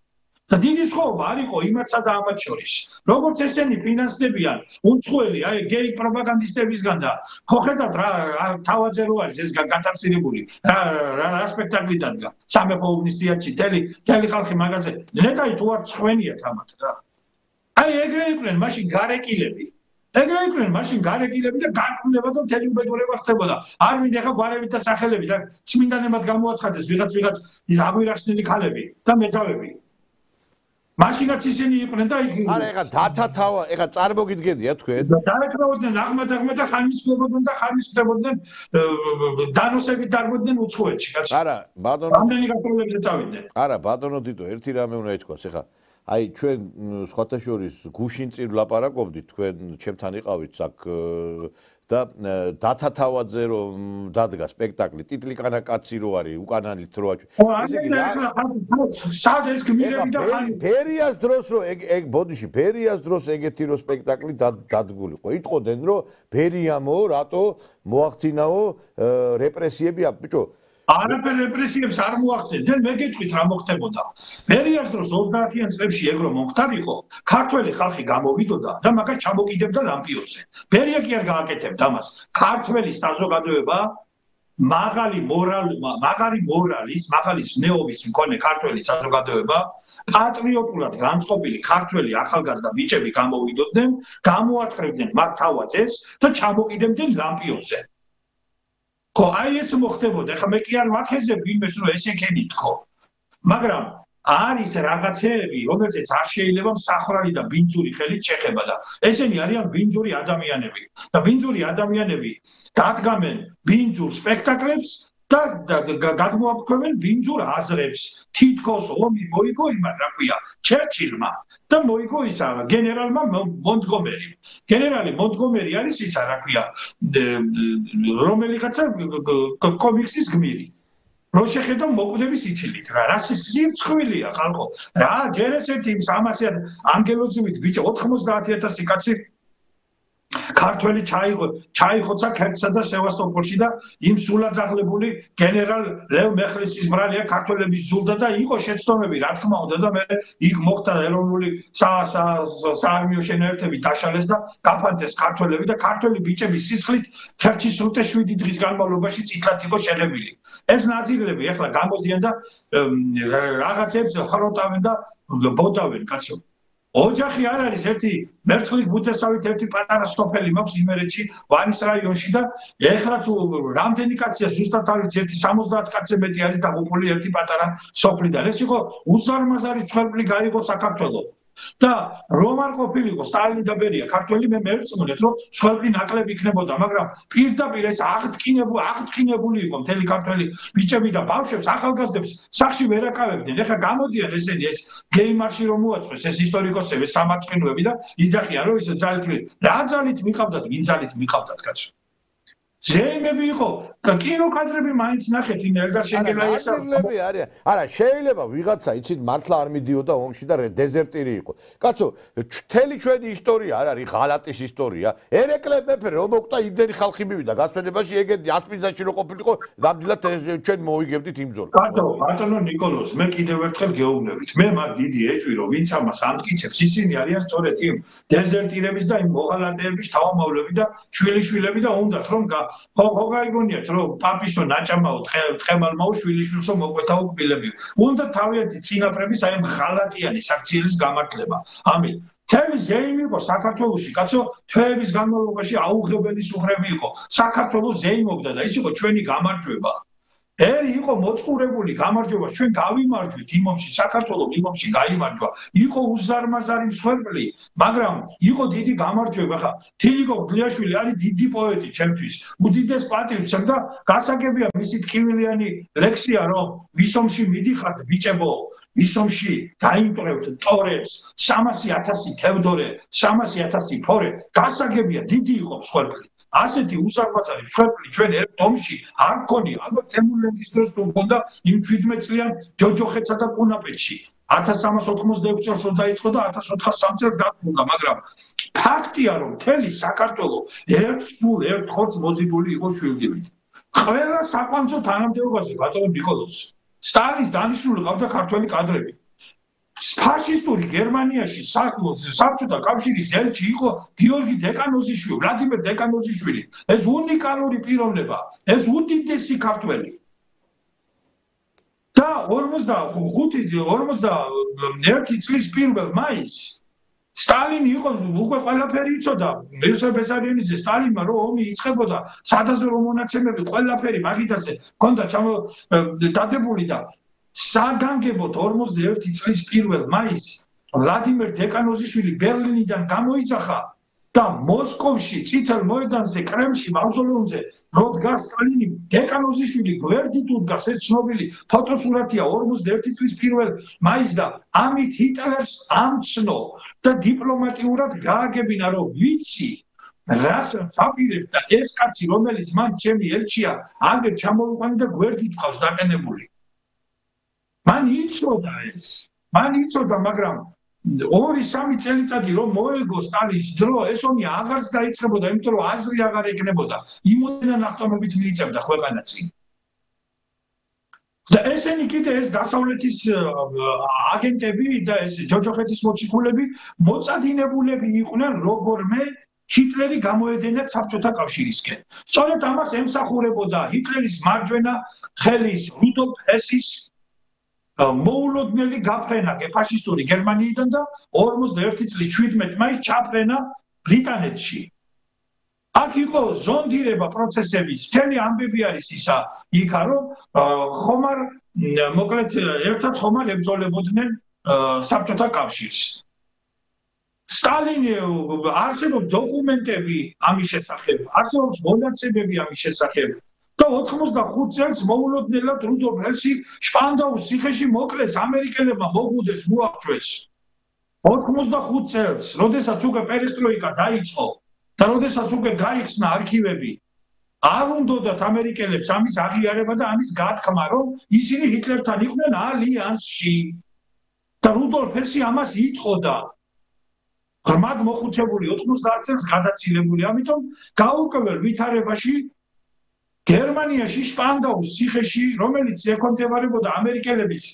და დიდი სხვაობა არ იყო იმათსა და ამათ შორის. როგორც ესენი ფინანსდებიან უცხოელი, აი გეი პროპაგანდისტებისგან და ხო ხედავთ რა თავაზე რო არის ეს გათაფსირებული, რა სპექტაკლი დადგა. სამეფო უბნის თეატრში მთელი ხალხი მაგაზე ნეტარი თუ არ ცხვენიათ ამათ რა. აი ეგრე იყვნენ მაშინ გარეკილები. ეგრე იყვნენ მაშინ გარეკილები და გარკვეულება და მთელი უბედურება ხდებოდა. არ მინდა ხა გვარებით და სახელები და წმინდანებად გამოაცხადეს ვიღაც აგვირახსნილი ქალები და მეძავები. მაშინაც ისინი იყვნენ და იქ არა ეხა დათათავა ეხა წარმოგიდგენია თქვენ დაეკრავდნენ აღმად და ხანისხლებოდნენ და ხანისხდებოდნენ დანოსებით დაგბოდნენ უცხოეთში კაცო არა ბატონო რამდენი გასწავლებზე წავიდნენ არა ბატონო თითო ერთი რამე უნდა ითქვას ეხა აი ჩვენ სხვათა შორის გუშინ წინ ვლაპარაკობდით თქვენ ჩემთან იყავით აქ და დათათავაძე რომ დადგა სპექტაკლი ტიტლიკანა კაცი რო არის უკანალით რო აჩვენე ესე იგი სად ეს გმირები და ბერიას დროს რო ეგ ბოდიში ბერიას დროს ეგეთი რო სპექტაკლი დადგულიყო იტყოდნენ რომ ბერიამო რატო მოახდინაო რეპრესიები ბიჭო არაფერ რეპრესიებს არ მოახდენდნენ, მე გეტყვით რა მოხდებოდა. ბერიას დროს 30-იან წლებში ეგ რომ მომხდარიყო, ქართველი ხალხი გამოვიდოდა და მაგას ჩამოკიდებდა ლამპიოზე. ბერია კი არ გააკეთებდა ამას. ქართველი საზოგადოება მაღალი მორალის, მაღალი ზნეობის მქონე ქართველი საზოგადოება, პატრიოტულად განწყობილი ქართველი ახალგაზრდა ბიჭები გამოვიდოდნენ, გამოათხრებდნენ მათ თავაზეს და ჩამოკიდებდნენ ლამპიოზე. ხო, აი ეს მოხდებოდა. ეხლა მე კი არ ვაქეზებ ვინმეს რომ ეს ეკენი თქო. მაგრამ არის რაღაცეები, რომელზეც არ შეიძლება მსახრალი და ბინძური ხელით შეხება და ესენი არიან ბინძური ადამიანები. და ბინძური ადამიანები დადგამენ ბინძურ სპექტაკლებს და გადმოაქვეყნებენ ბინძურ აზრებს. თითქოს ომი მოიგო იმან, რა ქვია, ჩერჩილმა და მოიგო ისა გენერალმა მონტგომერიმ. გენერალი მონტგომერი არის ისა, რა ქვია, რომელიღაცა კომიქსის გმირი. რო შეხედა მოკვდების იცილით რა, რა სირცხვილია ხალხო. რა ჯერ ესეთი 300 ანგელოზივით ბიჭო 90000 კაცი ქართველი ჩაიხოცა ქერცსა და სევასტოპოლში და იმ სულაძაღლებული გენერალ ლევ მეხლისის ბრალია ქართველების ზულდა და იყო შეცდომები რა თქმა უნდა და მე იქ მოხდა ეროვნული საარმიო შენაერთები დაშალეს და გაფანტეს ქართველები და ქართველი ბიჭების სისხლით ქერჩის სრუტე 7 დღის განმავლობაში წითლად იყო შეღებილი. ეს ნაზირლები ახლა გამოდიან და რაღაცებს ხროტავენ და ბოდავენ კაცო. ოჯახი არ არის ერთი მერცხლის ბუთესავით ერთი პატარა სოფელი მაქვს იმერეთში ვანის რაიონში და ეხლა თუ რამდენი კაცია ზუსტად არის ერთი 70 კაცზე მეტი არის დაღუპული ერთი პატარა სოფლიდან ეს იყო უზარმაზარი ცხვერპლი გაიღო საქართველოს და რომ არ ყოფილიყო სტალინი და ბერია ქართველი მე მერწმუნეთ რომ ცხვერპლი ნაკლები იქნებოდა მაგრამ პირდაპირ ეს აღტკინებული იყო მთელი ქართველი ბიჭები და ბავშვებს ახალგაზრდებს სახში ვერ აკავებდნენ ეხლა გამოდიან ესენი ეს გეიმარში რომ მოაწყვეს ეს ისტორიკოსები სამარცხვინოები და იძახიან რომ ის ძალით რა ძალით მიყავდათ ვინ ძალით მიყავდათ კაცო ზეიმები იყო კინოკადრები მაინც ნახეთ იმ ელგარ შენგელაიესა არა შეიძლება ვიღაცა იცით მართლა არ მიდიოდა ომში და დეზერტირი იყო კაცო მთელი ჩვენი ისტორია არ არის ღალატის ისტორია ერეკლე მეფე რომ მოკვდა იმდენი ხალხი მივიდა გასვენებაში ეგეთი ასპინძაში რო ყოფილიყო ნამდვილად ჩვენ მოვიგებდით იმ ძოლს კაცო ბატონო ნიკოლოზ მე კიდევ ერთხელ გეუბნებით მე მაგ დიდი ეჭვი რომ ვინც ამას ამტკიცებს ისინი არიან სწორედ იმ დეზერტირების და იმ მოღალატეების თავმოვლები და შვილიშვილები და უნდათ რომ ხო გაიგონიათ რომ პაპისო ნაჭამაო თხემალმაო შვილიშვილსო მოკვეთაო კბილებიო უნდა თავიანთი წინაპრების აი ღალატიანი საქციელის გამართლება ამით თემი ზეიმი იყო საქართველოში კაცო თვეების განმავლობაში აუღებელი სუხრები იყო საქართველოს ზეიმობდა და ის იყო ჩვენი გამარჯვება ერი იყო მოწყურებული გამარჯვება ჩვენ გავიმარჯვით იმ ომში საქართველოს იმ ომში გაიმარჯვა იყო უზარმაზარი მსხვერპლი მაგრამ იყო დიდი გამარჯვება ხა თილიკო გლიაშვილი არის დიდი პოეტი ჩემთვის უდიდეს პატივს და გასაგებია მისი ტკივილიანი ლექსია რომ ვისომში მიდიხართ ბიჭებო ვისომში დაიმტრევთ ტორებს 300,000 თევდორე 300,000 ფორე გასაგებია დიდი იყო მსხვერპლი ასეთი უზარმაზარი მსხვერპლი ჩვენ ერთ ომში არ გქონია ალბათ თემურლენგის დროს თუ მქონდა იმ 17 წლიან ჯოჯოხეთსა და კუნაპეთში 1386 წელს რომ დაიწყო და 1403 წელს გაგრძელდა, მაგრამ ფაქტია რომ მთელი საქართველო ერთ ხორცს მოზიდული იყო შვილდივით. ყველა საკვანძო თანამდებობაზე ბატონო ნიკოლოზ სტალინის დანიშნული ყავდა ქართველი კადრები. ფაშისტური გერმანიაში საბჭოთა კავშირის ელჩი იყო გიორგი დეკანოზიშვილი, ვლადიმერ დეკანოზიშვილი. ეს უნიკალური პიროვნება, ეს უდიდესი ქართველი. და 41 წლის 1 მაისს სტალინი იყო უკვე ყველაფერი იცოდა. იოსებ ბესარიანიძე სტალინმა რომ ომი იწყებოდა, სადაზე რომ მონაცემები ყველაფერი მაგიდაზე ჰქონდა დადებული და საგანგებოდ 41 წლის 1 მაისს ვლადიმერ დეკანოზიშვილი ბერლინიდან გამოიძახა და მოსკოვში წითელ მოედანზე კრემლში მავზოლეუმზე რო დგას სტალინი დეკანოზიშვილი გვერდით უდგას. ეს ცნობილი ფოტოსურათია 41 წლის 1 მაისს და ამით ჰიტლერს ამცნო და დიპლომატიურად გააგებინა რომ ვიცი რას აპირებს და ეს კაცი რომელიც მან ჩემი ელჩია აგერ ჩამოვიყვანე და გვერდით ყავს დაყენებული. მან იცოდა მაგრამ 2-3 წელიწადი რომ მოეგო სტალინის დრო ეს ომი აღარც დაიწყებოდა, იმიტომ რომ აზრი აღარ ეკნებოდა. იმოდენა ნახტომებით მიიწევდა ქვეყანა წინ. და ესენი კიდე ეს დასავლეთის აგენტები და ეს ჯოჯოხეთის მოციქულები მოწადინებულები იყვნენ როგორმე ჰიტლერი გამოედენა საბჭოთა კავშირისკენ. სწორედ ამას ემსახურებოდა ჰიტლერის მარჯვენა ხელის რუდოლფ ჰესის მოულოდნელი გაფრენა ფაშისტური გერმანიიდან და 41 წლის 17 მაისს ჩაფრენა ბრიტანეთში. აქ იყო ზონდირება პროცესების, მთელი ამბები არის ისა იქა რომ ხომარ მოკლედ ერთად ხომარ ებრძოლებოდნენ საბჭოთა კავშირს. სტალინი არსებობს დოკუმენტები ამის შესახებ, არსებობს მონაცემები ამის შესახებ. და 85 წელს მოულოდნელად რუდოლფ ჰესი შპანდაუს ციხეში მოკლეს, ამერიკელებმა მოგუდეს, მოაქვეს. 85 წელს, როდესაც უკვე პერესტროიკა დაიწყო და როდესაც უკვე გაიხსნა არქივები, არ უნდათ ამერიკელებს ამის აღიარება და ამის გათქმა, რომ ისინი ჰიტლერთან იყვნენ ალიანსში. და რუდოლფ ჰესი ამას იტყოდა. ღრმად მოხუცებული 90 წელს გადაცილებული, ამიტომ გაურკვეველ ვითარებაში გერმანიაში შპანდაუს ციხეში, რომელიც ექვემდებარებოდა ამერიკელების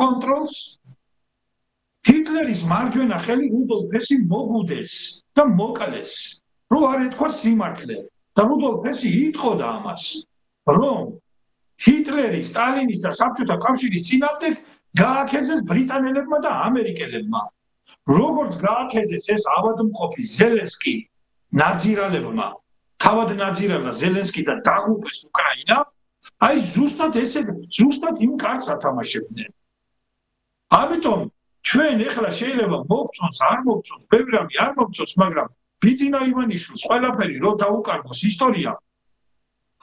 კონტროლს, ჰიტლერის მარჯვენა ხელი რუდოლფ ჰესი მოგუდეს და მოკლეს, რომ არ ეთქვა სიმართლე. და რუდოლფ ჰესი იტყოდა ამას, რომ ჰიტლერი სტალინის და საბჭოთა კავშირის წინააღმდეგ გააქეზეს ბრიტანელებმა და ამერიკელებმა. როგორც გააქეზეს ეს ავადმყოფი ზელენსკი ნაძირალებმა, თავად ნაძირებდა ზელენსკი და დაღუპეს უკრაინა, აი ზუსტად იმ კარტს ათამაშებდნენ. ამიტომ ჩვენ ეხლა შეიძლება მოგწონს, არ მოგწონს, ბევრი რამე არ მოგწონს, მაგრამ ბიძინა ივანიშვილს ყველაფერი რო დაუკარგოს ისტორია,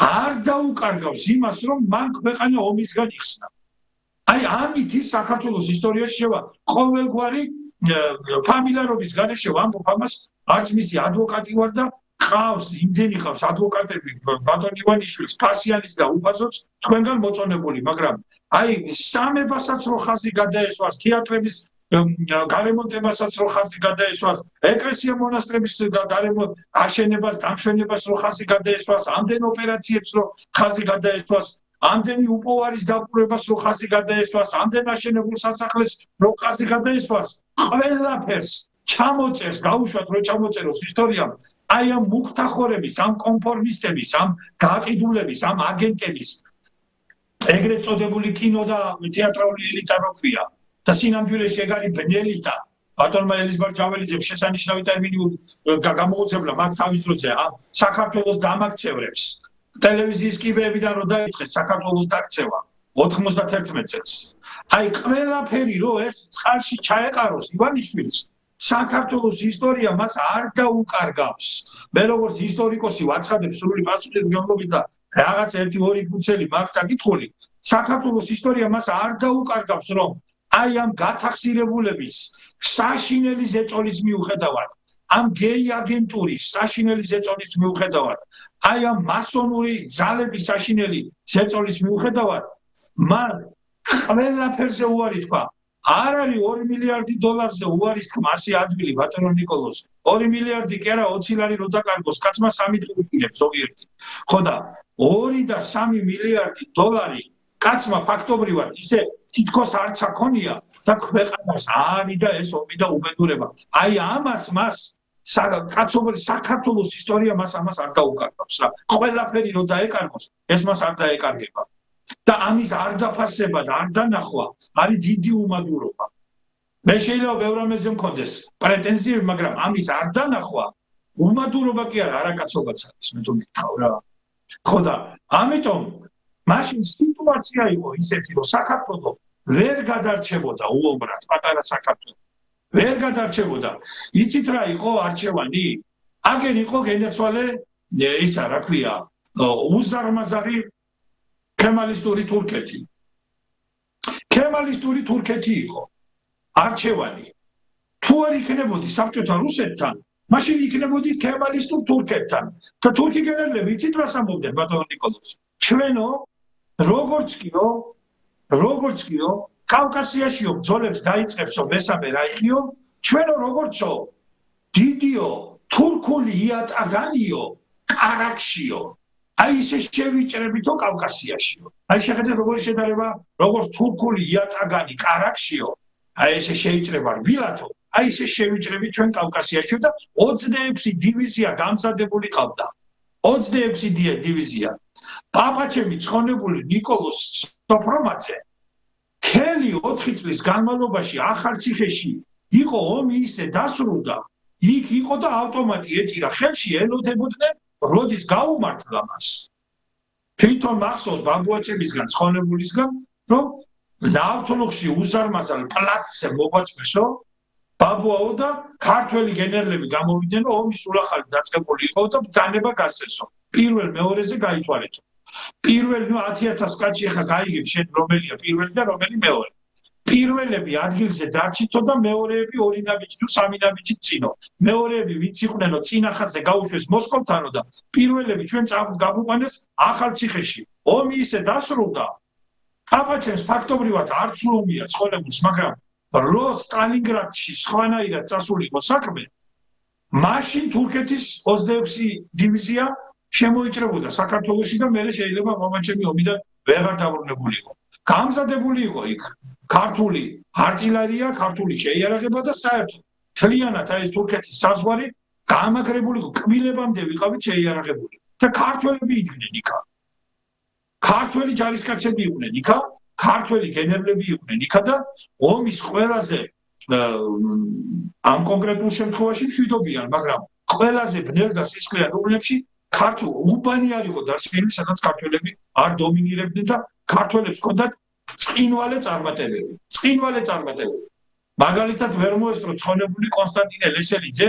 არ დაუკარგავს იმას, რომ მან ქვეყანა ომისგან იხსნა. აი ამით ის საქართველოს ისტორიაში შევა ყოველგვარი ფამილარობის გარეშე ვამბობ ამას, არც მისი ადვოკატი ვარ და ყავს, იმდენი ყავს ადვოკატები ბატონ ივანიშვილს, ფასიანის და უფასოც თქვენგან მოწონებული, მაგრამ აი სამებასაც რო ხაზი გადაესვას, თეატრების გარემონტებასაც რო ხაზი გადაესვას, ეკლესია მონასტრების აშენებას, დამშვენებას რო ხაზი გადაესვას, ამდენ ოპერაციებს რო ხაზი გადაესვას, ამდენი უპოვარის დაკვირვებას რო ხაზი გადაესვას, ამდენ აშენებულ სასახლეს რო ხაზი გადაესვას, ყველაფერს ჩამოწერს, გაუშვათ რო ჩამოწეროს ისტორიამ. აი ამ მუქთახორების, ამ კონფორმისტების, ამ გაყიდულების, ამ აგენტების ეგრეთ წოდებული კინო და თეატრალური ელიტა რო ქვია და სინამდვილეში ეგ არის ბნელიტა. ბატონმა ელიზბარ ჯაველიძემ შესანიშნავი ტერმინი გამოუცემლა მათ თავის დროზე საქართველოს დამაქცევრებს. ტელევიზიის კიბეებიდან რო დაიწყეს საქართველოს დაქცევა 91 წელს. აი ყველაფერი რო ეს წყალში ჩაეყაროს ივანიშვილს, საქართველოს ისტორია მას არ დაუკარგავს. მე როგორც ისტორიკოსი ვაცხადებ სრული პასუხისმგებლობით და რაღაც 1-2 ფუცელი მაგ წაკითხული, საქართველოს ისტორია მას არ დაუკარგავს, რომ აი ამ გათახსირებულების საშინელი ზეწოლის მიუხედავად, ამ გეი აგენტურის საშინელი ზეწოლის მიუხედავად, აი ამ მასონური ძალების საშინელი ზეწოლის მიუხედავად, მან ყველაფერზე უარი თქვა. არ არის 2 მილიარდი დოლარზე უარის თქმა ასე ადვილი ბატონო ნიკოლოზ. 2 მილიარდი კი არა 20 ლარი რო დაკარგოს, კაცმა 3 დღე უყურებს ზოგიერთი. ხო და 2 და 3 მილიარდი დოლარი კაცმა ფაქტობრივად ისე თითქოს არც აქონია და ქვეყანას არის და ეს ომი და უბედურება. აი ამას მას კაცობრივ საქართველოს ისტორია მას ამას არ დაუკარგავს რა. ყველაფერი რო დაეკარგოს, ეს მას არ დაეკარგება. და ამის არ დაფასება და არ დანახვა არის დიდი უმადურობა. მე შეიძლება ბევრ რამეზე მქონდეს პრეტენზიები, მაგრამ ამის არ დანახვა უმადურობა კი არა, არაკაცობაც არის, მე თვითონ გითხავ რა. ხო და ამიტომ მაშინ სიტუაცია იყო ისეთი, რომ საქართველო ვერ გადარჩებოდა უომრად, პატარა საქართველო ვერ გადარჩებოდა. იცით რა იყო არჩევანი? აგერ იყო გენერცვალე ისა რა ქვია უზარმაზარი კემალისტური თურქეთი. კემალისტური თურქეთი იყო არჩევანი. თუ არ იქნებოდი საბჭოთა რუსეთთან, მაშინ იქნებოდი კემალისტურ თურქეთთან. და თურქი გენერლები იცით რას ამბობდნენ ბატონო ნიკოლოზ? ჩვენო როგორც კიო კავკასიაშიო ბრძოლებს დაიწყებსო მესამე რაიხიო, ჩვენო როგორცო დიდიო თურქული იატაგანიო კარაქშიო. აი ესე შევიჭრებითო კავკასიაშიო. აი შეხედეთ როგორი შედარება, როგორც თურქული იატაგანი კარაქშიო, აი ესე შეიჭრება რბილათო, აი ესე შევიჭრებით ჩვენ კავკასიაშიო და 26 დივიზია გამზადებული ყავდა. 26 დივიზია. პაპაჩემი ცხონებული ნიკოლოზ სოფრომაძე მთელი 4 წლის განმავლობაში ახალციხეში იყო ომი ისე დასრულდა, იქ იყო და ავტომატი ეჭირა ხელში ელოდებოდნენ როდის გაუმართლა მას. თვითონ მახსოვს ბაბუაჩემისგან ცხონებულისგან, რომ ნავთლუხში უზარმაზარ პლაცზე მოგვაწვესო ბაბუაო და ქართველი გენერლები გამოვიდნენ, რომ ომი სულახალი დაწყებული იყო და ბრძანება გასცესო. პირველ მეორეზე გაითვალეთო. პირველ 10,000 კაცი ახლა გაიგებ შენ რომელია პირველი და რომელი მეორე. პირველები ადგილზე დარჩითო და მეორეები 2 ნაბიჯი თუ 3 ნაბიჯი წინო. მეორეები ვინც იყვნენო წინახაზე გაუშვეს მოსკოვთანო და პირველები ჩვენ გავუყანეს ახალციხეში. ომი ისე დასრულდა. პაპაჩემს ფაქტობრივად არც ომია ცხონებულს, მაგრამ რო სტალინგრადში სხვანაირად წასულიყო საქმე, მაშინ თურქეთის 26 დივიზია შემოიჭრებოდა საქართველოში და მერე შეიძლება მამაჩემი ომიდან ვეღარ დაბრუნებულიყო. გამზადებული იყო იქ ქართული არტილერია, ქართული შეიარაღება და საერთოდ მთლიანად ეს თურქეთის საზღვარი გამაგრებული იყო, კბილებამდე ვიყავით შეიარაღებული. და ქართველები იყვნენ იქა. ქართველი ჯარისკაცები იყვნენ იქა, ქართველი გენერლები იყვნენ იქა და ომის ყველაზე ამ კონკრეტულ შემთხვევაში მშვიდობიან, მაგრამ ყველაზე ბნელ და სისხლიან უბნებში ქართულ უბანი არ იყო დარჩენილი, სადაც ქართველები არ დომინირებდნენ და ქართველებს ჰქონდათ წინვალე წარმატებები. მაგალითად ვერ მოესწრო ცხონებული კონსტანტინე ლესელიძე,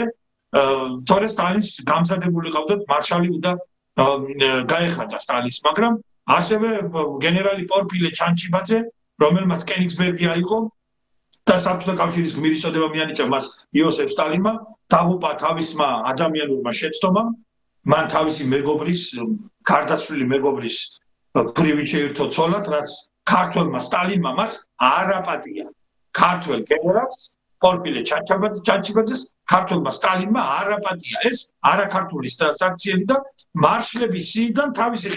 თორე სტალინს გამზადებული ყავდათ მარშალი უნდა გაეხადა სტალინს, მაგრამ ასევე გენერალი პორფილე ჩანჩიბაძე, რომელმაც კენიგსბერგი აიღო და საბჭოთა კავშირის გმირის წოდება მიანიჭა მას იოსებ სტალინმა, დაღუპა თავისმა ადამიანურმა შეცდომამ, მან თავისი მეგობრის, გარდაცვლილი მეგობრის ფრივი შეირთო ცოლად, რაც ქართველმა სტალინმა მას არაპატია. ქართველ გენერალს პორფილე ჩანჩიბაძეს ქართველმა სტალინმა არაპატია. ეს არაქართული საქციელი და მარშლების სიიდან თავისი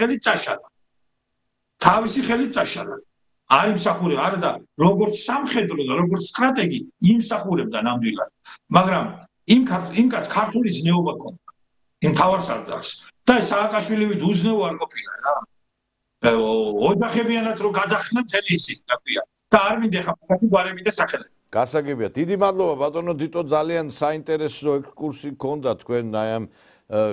ხელით წაშალა. არ იმსახურებდა, არა და როგორც სამხედრო და როგორც სტრატეგი იმსახურებდა ნამდვილად. მაგრამ იმ კაცს ქართული ზნეობა ჰქონდა. იმ თავარსარდალს და სააკაშვილივით უზნეო არ ყოფილა რა. ოჯახებიანად რო გადახნა მთელი ისინი, რა ქვია. და არ მინდა ხა გვარები და სახელები. გასაგებია. დიდი მადლობა ბატონო დიტო, ძალიან საინტერესო ექსკურსი გქონდა თქვენ აი ამ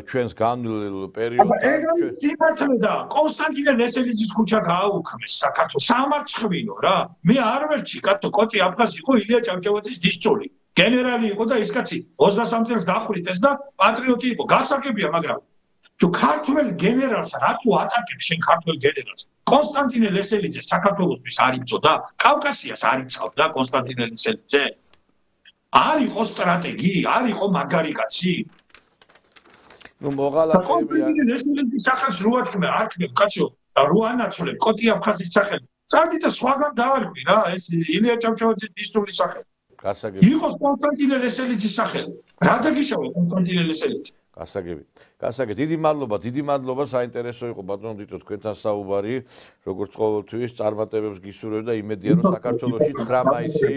ჩვენს განვლილ პერიოდში. ეს სიმართლე და კონსტანტინე ლესელიძის ქუჩა გააუქმეს საქართველოს. სამარცხვინო რა. მე არ ვერჩი კაცო, კოტი აფხაზი იყო ილია ჭავჭავაძის დისწული. გენერალი იყო და ის კაცი 23 წელს დახვრიტეს და პატრიოტი იყო. გასაგებია, მაგრამ თუ ქართველ გენერალს რატო ატაკებს შენ ქართველ გენერალს? კონსტანტინე ლესელიძე საქართველოსთვის არ იბრძოდა, კავკასიას არ იცავდა კონსტანტინე ლესელიძე. არ იყო სტრატეგი, არ იყო მაგარი კაცი. ნუ მოღალატებია. კონსტანტინე ლესელიძის სახელს რო ათქმე, არ ქმნებ კაცო, რო ანაცვლებ კოტი აფხაზის სახელს. წავდი და სხვაგან დავარქვი რა, ეს ილია ჭავჭავაძის დისტულის სახელი. გასაგები. იყოს კონსტანტინე ლესელიძის სახელი. რა დაგიშავა კონსტანტინე ლესელიძე? გასაგები. დიდი მადლობა, საინტერესო იყო ბატონო დიტო თქვენთან საუბარი, როგორც ყოველთვის წარმატებებს გისურვებ და იმედია რომ საქართველოში 9 მაისი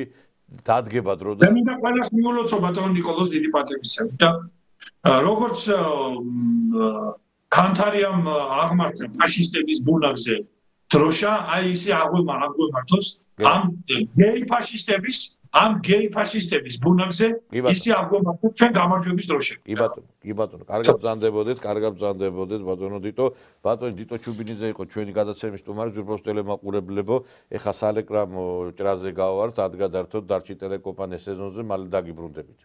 დადგება დრო და მე მინდა ყველას მიულოცო ბატონო ნიკოლოზ დიდი პატრიოტიზმი და როგორც კანთარიამ აღმართა ფაშისტების ბუნაგზე დროშა, აი ისე აღვემართოს ამ გეი ფაშისტების ბუნაგზე ისე აღვემართოს ჩვენ გამარჯვების დროშები. კი ბატონო, კარგად ბრძანდებოდეთ ბატონო დიტო. ბატონი დიტო ჩუბინიძე იყო ჩვენი გადაცემის სტუმარი, ჯგუფოს ტელემაყურებლებო. ეხა სალეკრამო ჭრაზე გავართ, ადგადართოთ დარჩი ტელეკომპანიის სეზონზე, მალე დაგიბრუნდებით.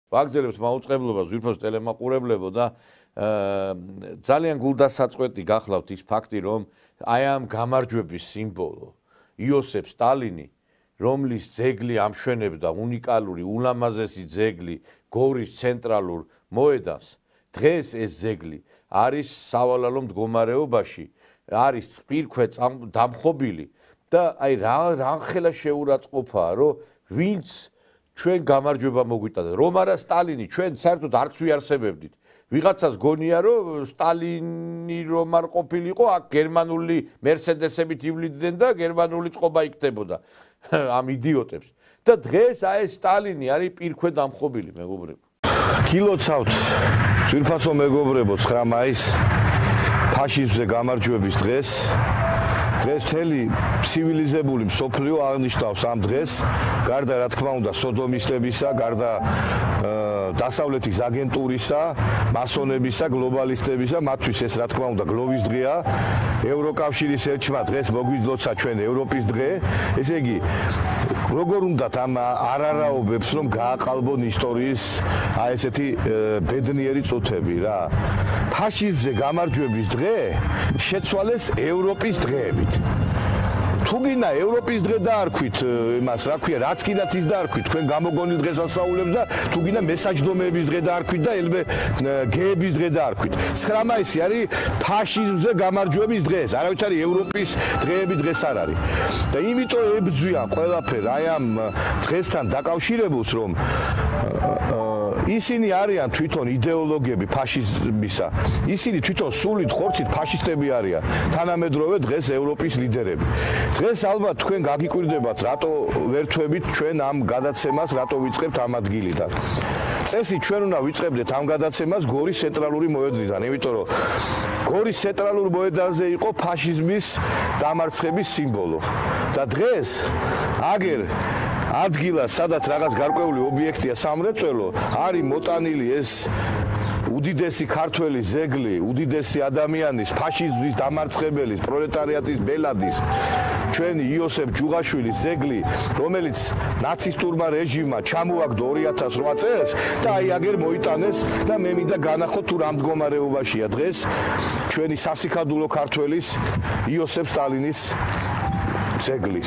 ვაგზელებს მაუწყებლობას ზურფოს ტელემაყურებლებო და ძალიან გულდასაწყვეტი გახლავთ ის ფაქტი, რომ აი ამ გამარჯვების სიმბოლო იოსებ სტალინი, რომლის ძეგლი ამშვენებდა უნიკალური, ულამაზესი ძეგლი გორის ცენტრალურ მოედანს, დღეს ეს ძეგლი არის სავალალო მდგომარეობაში, არის სპირქვე დამხობილი და აი რამხელა შეურაცხყოფაა, რომ ვინც ჩვენ გამარჯვება მოგვიტანა, რომ არა სტალინი, ჩვენ საერთოდ არც ვიარსებებდით. ვიღაცას გონია, რომ სტალინი რომ არ ყოფილიყო, აქ გერმანული მერსედესებით ივლიდნენ და გერმანული წყობა იქნებოდა ამ იდიოტებს. და დღეს აი სტალინი არის პირქვე დამხობილი, მეგობრებო. გილოცავთ ძვირფასო მეგობრებო 9 მაისს ფაშიზმზე გამარჯვების დღეს. დღეს მთელი ცივილიზებული მსოფლიო აღნიშნავს ამ დღეს, გარდა რა თქმა უნდა სოდომისტებისა, გარდა დასავლეთის აგენტურისა, მასონებისა, გლობალისტებისა, მათთვის ეს რა თქმა უნდა გლოვის დღეა. ევროკავშირის ელჩმა დღეს მოგვიძლოცა ჩვენ ევროპის დღე. ესე იგი, როგორ უნდათ ამ არარაობებს რომ გააყალბონ ისტორიის აი ესეთი ბედნიერი წუთები რა. ფაშიზმზე გამარჯვების დღე შეცვალეს ევროპის დღეებით. თუ გინდა ევროპის დღე დაარქვით იმას, რა ქვია, რაც კიდაც ის დაარქვით, თქვენ გამოგონილ დღესასწაულებს და თუ გინდა მესაჯდომეების დღე დაარქვით და ელბე გეების დღე დაარქვით. 9 მაისი არის ფაშიზმზე გამარჯვების დღე, არავითარი ევროპის დღეები დღეს არ არის. და იმიტომ ებძვიან ყველაფერ აი ამ დღესთან დაკავშირებულს, რომ ისინი არიან თვითონ იდეოლოგები ფაშიზმისა. ისინი თვითონ სულით ხორცით ფაშისტები არიან. თანამედროვე დღეს ევროპის ლიდერები. დღეს ალბათ თქვენ გაგიკვირდებათ, რატო ვერთვებით ჩვენ ამ გადაცემას, რატო ვიწყებთ ამ ადგილიდან. წესით ჩვენ უნდა ვიწყებდეთ ამ გადაცემას გორის ცენტრალური მოედნიდან, იმიტომ რომ გორის ცენტრალურ მოედანზე იყო ფაშიზმის დამარცხების სიმბოლო. და დღეს აგერ ადგილას, სადაც რაღაც გარკვეული ობიექტია სამრეწველო, არის მოტანილი ეს უდიდესი ქართველი ზეგლი, უდიდესი ადამიანის, ფაშიზმის დამარცხებელის, პროლეტარიატის ბელადის, ჩვენი იოსებ ჯუღაშვილის ზეგლი, რომელიც ნაცისტურმა რეჟიმმა ჩამოაგდო 2008 წელს და აი აგერ მოიტანეს და მე მინდა განახო თუ რა მდგომარეობაშია დღეს ჩვენი სასიქადულო ქართველის იოსებ სტალინის ზეგლი.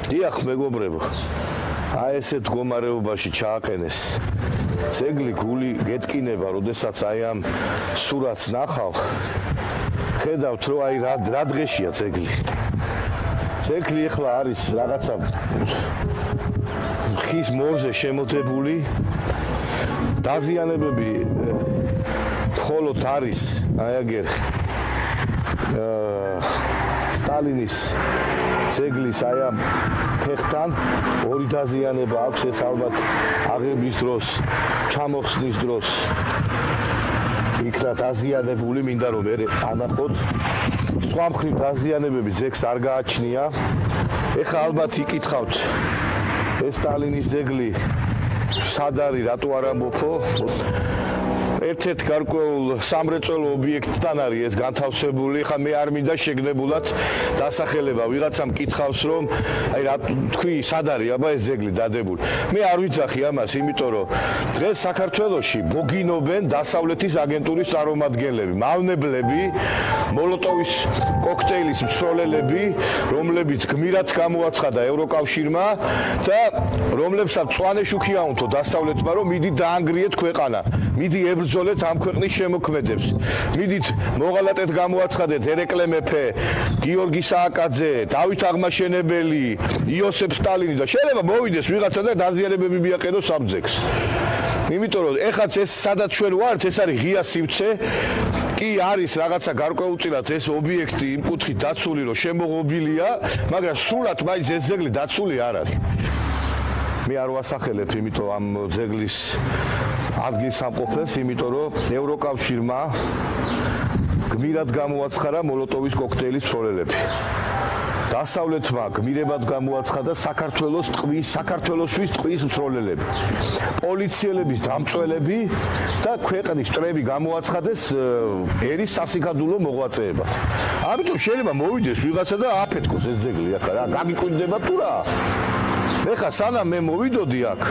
დიახ მეგობრებო, აი ესეთ მდგომარეობაში ჩააყენეს ზეგლი, გული გეტკინება, როდესაც აი ამ სურათს ნახავ, ხედავთ რომ აი რა დღეშია ზეგლი. ზეგლი ახლა არის რაღაცა ხის მორზე შემოთებული, დაზიანებები მხოლოდ არის აი აგერ სტალინის ზეგლის აი ამ ფეხთან ორი დაზიანება აქვს, ეს ალბათ აღების დროს, ჩამოხსნის დროს იქნა დაზიანებული, მინდა რომ მე ანახოთ. სხვა მხრივ დაზიანებები ზეგს არ გააჩნია. ეხლა ალბათ იკითხავთ, ეს სტალინის ზეგლი სად არის, რატო არ ამბობო? ერთ-ერთ გარკვეულ სამრეწველო ობიექტთან არის ეს განთავსებული. ხა მე არ მინდა შეგნებულად დასახელება ვიღაცამ კითხავს რომ აი რა თქვი სად არის აბა ეს ზეგლი დადებული. მე არ ვიცახი ამას, იმიტომ რომ დღეს საქართველოში მოგინობენ დასავლეთის აგენტურის წარმომადგენლები, მავნებლები, მოლოტოვის კოქტეილის მსროლელები, რომლებიც გმირად გამოაცხადა ევროკავშირმა და რომლებსაც მწვანე შუქი აუნთო დასავლეთმა რომ მიდი დაანგრიეთ ქვეყანა, მიდი ებრძოლეთ ამ ქვეყნის შემოქმედებს. მიდით მოღალატედ გამოაცხადეთ ერეკლე მეფე, გიორგი სააკაძე, დავით აღმაშენებელი, იოსებ სტალინი და შეიძლება მოვიდეს ვიღაცა და დაზიანებები მიაყენოს ამ ზეგს. იმიტომ რომ ეხაც ეს სადაც ჩვენ ვართ, ეს არის ღია სივრცე. კი არის რაღაცა გარკვეულწილად ეს ობიექტი იმ კუთხით დაცული რომ შემოღობილია, მაგრამ სრულად მაინც ეს ზეგლი დაცული არ არის. მე არ ვასახელებ, იმიტომ ამ ზეგლის ადგილსამყოფელს, იმიტომ რომ ევროკავშირმა გმირად გამოაცხარა მოლოტოვის კოქტეილის ცოლელები. დასავლეთმა გმირებად გამოაცხადა საქართველოსთვის ტყვის მცროლელები. პოლიციელების დამწველები და ქვეყნის მტრები გამოაცხადეს ერის სასიკადულო მოღვაწეებად. ამიტომ შეიძლება მოვიდეს ვიღაცა და აფეთქოს ეს ძეგლი აქ რა, გაგიკვირდება თუ რა? ეხა სანამ მე მოვიდოდი აქ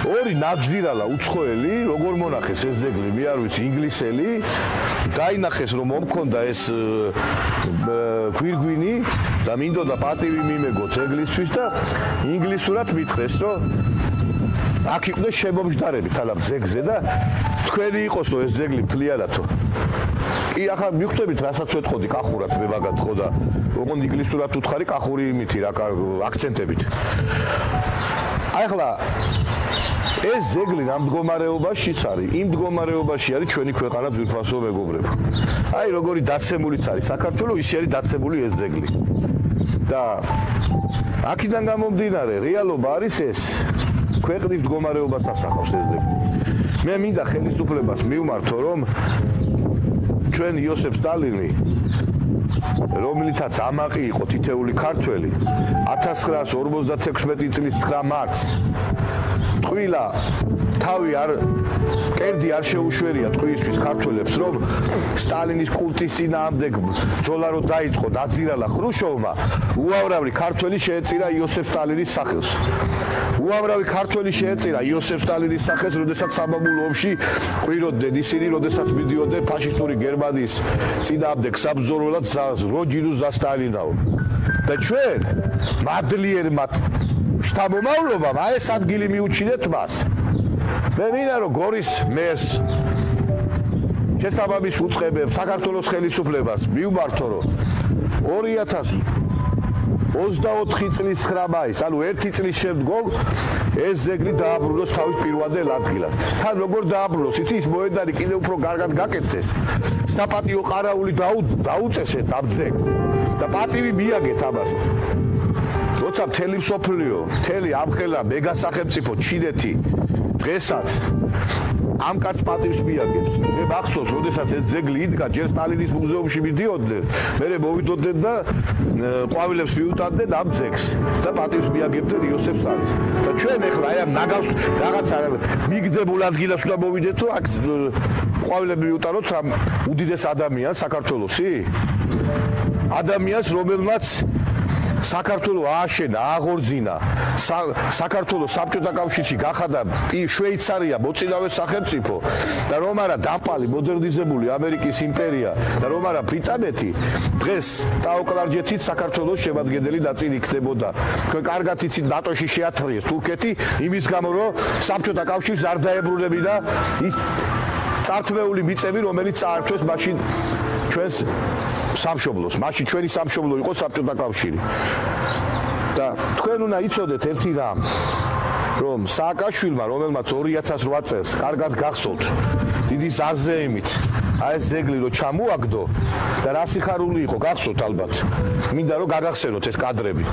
ორი ნაძირალა უცხოელი, როგორ მონახეს ეს ძეგლი, მე არ ვიცი, ინგლისელი, დაინახეს რომ მომქონდა ეს გვირგვინი და მინდოდა პატივი მიმეგო ძეგლისთვის და ინგლისურად მითხრეს, რომ აქ იყვნენ შემომჯდარები თალამ ძეგლზე და თქვენი იყოსო ეს ძეგლი მთლიანადო. კი, ახლა მიხვდებით, რასაც ვეთყოდი კახურად მე მაგათ ხო და ოღონდ ინგლისურად უთხარი კახური იმითი რა აქცენტებით. ახლა ეს ძეგლი რა მდგომარეობაშიც არის? იმ მდგომარეობაში არის ჩვენი ქვეყანა ძვირფასო მეგობრებო. აი როგორი დაცემულიც არის საქართველოს, ისე არის დაცემული ეს ძეგლი. და აქედან გამომდინარე, რეალობა არის ეს. ქვეყნის მდგომარეობას ასახავს ეს ძეგლი. მე მინდა ხელისუფლებას მივმართო, რომ ჩვენ იოსებ სტალინი რომლითაც ამაყი იყო თითეული ქართველი 1956 წლის 9 მარტს ტყუილა თავი კერდი არ შეუშვერია ტყუისთვის ქართველებს რომ სტალინის კულტის წინააღმდეგ ბრძოლა რო დაიწყო დაძირალა ხრუშოვმა უამრავი ქართველი შეეწირა იოსებ სტალინის სახელს უამრავი ქართველი შეეწირა იოსებ სტალინის სახელს როდესაც სამამულო ომში ყვიროდნენ ისინი როდესაც მიდიოდნენ ფაშისტური გერმანიის წინააღმდეგ საბრძოლველად როჯინუს დასტალინაო და ჩვენ მადლიერმა შთამომავლობამ აი ეს ადგილი მიუჩინეთ მას მე მინდა რომ გორის მერს შესაბამის უწყებებს საქართველოს ხელისუფლებას მივმართო რომ 2024 წლის 9 მაისს ანუ 1 წლის შემდგომ ეს ძეგლი დააბრუნოს თავის პირვანდელ ადგილად. თან როგორ დააბრუნოს, იცი ის მოედანი კიდევ უფრო კარგად გაკეთდეს. საპატიო ყარაული დაუწესეთ ამ ძეგლს და პატივი მიაგეთ ამას. როცა მთელი მსოფლიო, მთელი ამხელა მეგასახელმწიფო ჩინეთი დღესაც ამ კაც პატივს მიაგებს. მე მახსოვს, როდესაც ეს ძეგლი იდგა, ჯერ სტალინის მუზეუმში მიდიოდნენ, მერე მოვიდოდნენ და ყვავილებს მიუტანდნენ ამ ძეგლს და პატივს მიაგებდნენ იოსებ სტალინს. და ჩვენ ახლა აი ამ ნაგავს რაღაცა მიგდებულ ადგილას უნდა მოვიდეთ, რომ აქ ყვავილები მიუტანოთ ამ უდიდეს ადამიანს საქართველოსი? ადამიანს, რომელმაც საქართველოს ააშენა, აღორძინა, საქართველოს საბჭოთა კავშირში გახადა შვეიცარია მოწინავე სახელმწიფო და რომ არა დამპალი მოდერნიზებული ამერიკის იმპერია და რომ არა ბრიტანეთი დღეს ტაოკლარჯეთით საქართველოს შემადგენელი ნაწილი იქნებოდა. თქვენ კარგად იცით ნატოში შეათრიეს თურქეთი იმის გამო რომ საბჭოთა კავშირს არ დაებრუნებინა ის წართმეული მიწები რომელიც წაართვეს მაშინ ჩვენს სამშობლოს, მაშინ ჩვენი სამშობლო იყო საბჭოთა კავშირი. და თქვენ უნდა იცოდეთ ერთი რამ, რომ სააკაშვილმა, რომელმაც 2008 წელს კარგად გახსოვთ, დიდი ზარზეიმით აი ეს ძეგლი რო ჩამოაგდო და რა სიხარული იყო, გახსოვთ ალბათ. მინდა რომ გაგახსენოთ ეს კადრები.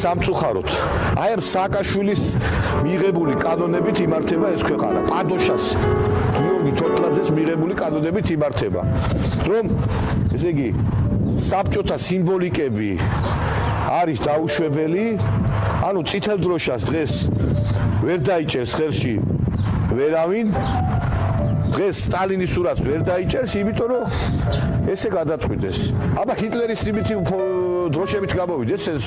სამწუხაროდ აი ამ სააკაშვილის მიღებული კანონებით იმართება ეს ქვეყანა. პადოშას გიორგი თოთლაძეს მიღებული კანონებით იმართება. რომ ესე იგი საბჭოთა სიმბოლიკები არის დაუშვებელი, ანუ წითელ დროშას დღეს ვერ დაიჭერს ხელში ვერავინ. დღეს სტალინის სურათს ვერ დაიჭერს, იმიტომ რომ ესე გადაწყვიტეს. აბა ჰიტლერის დროშებით გამოვიდეს ეს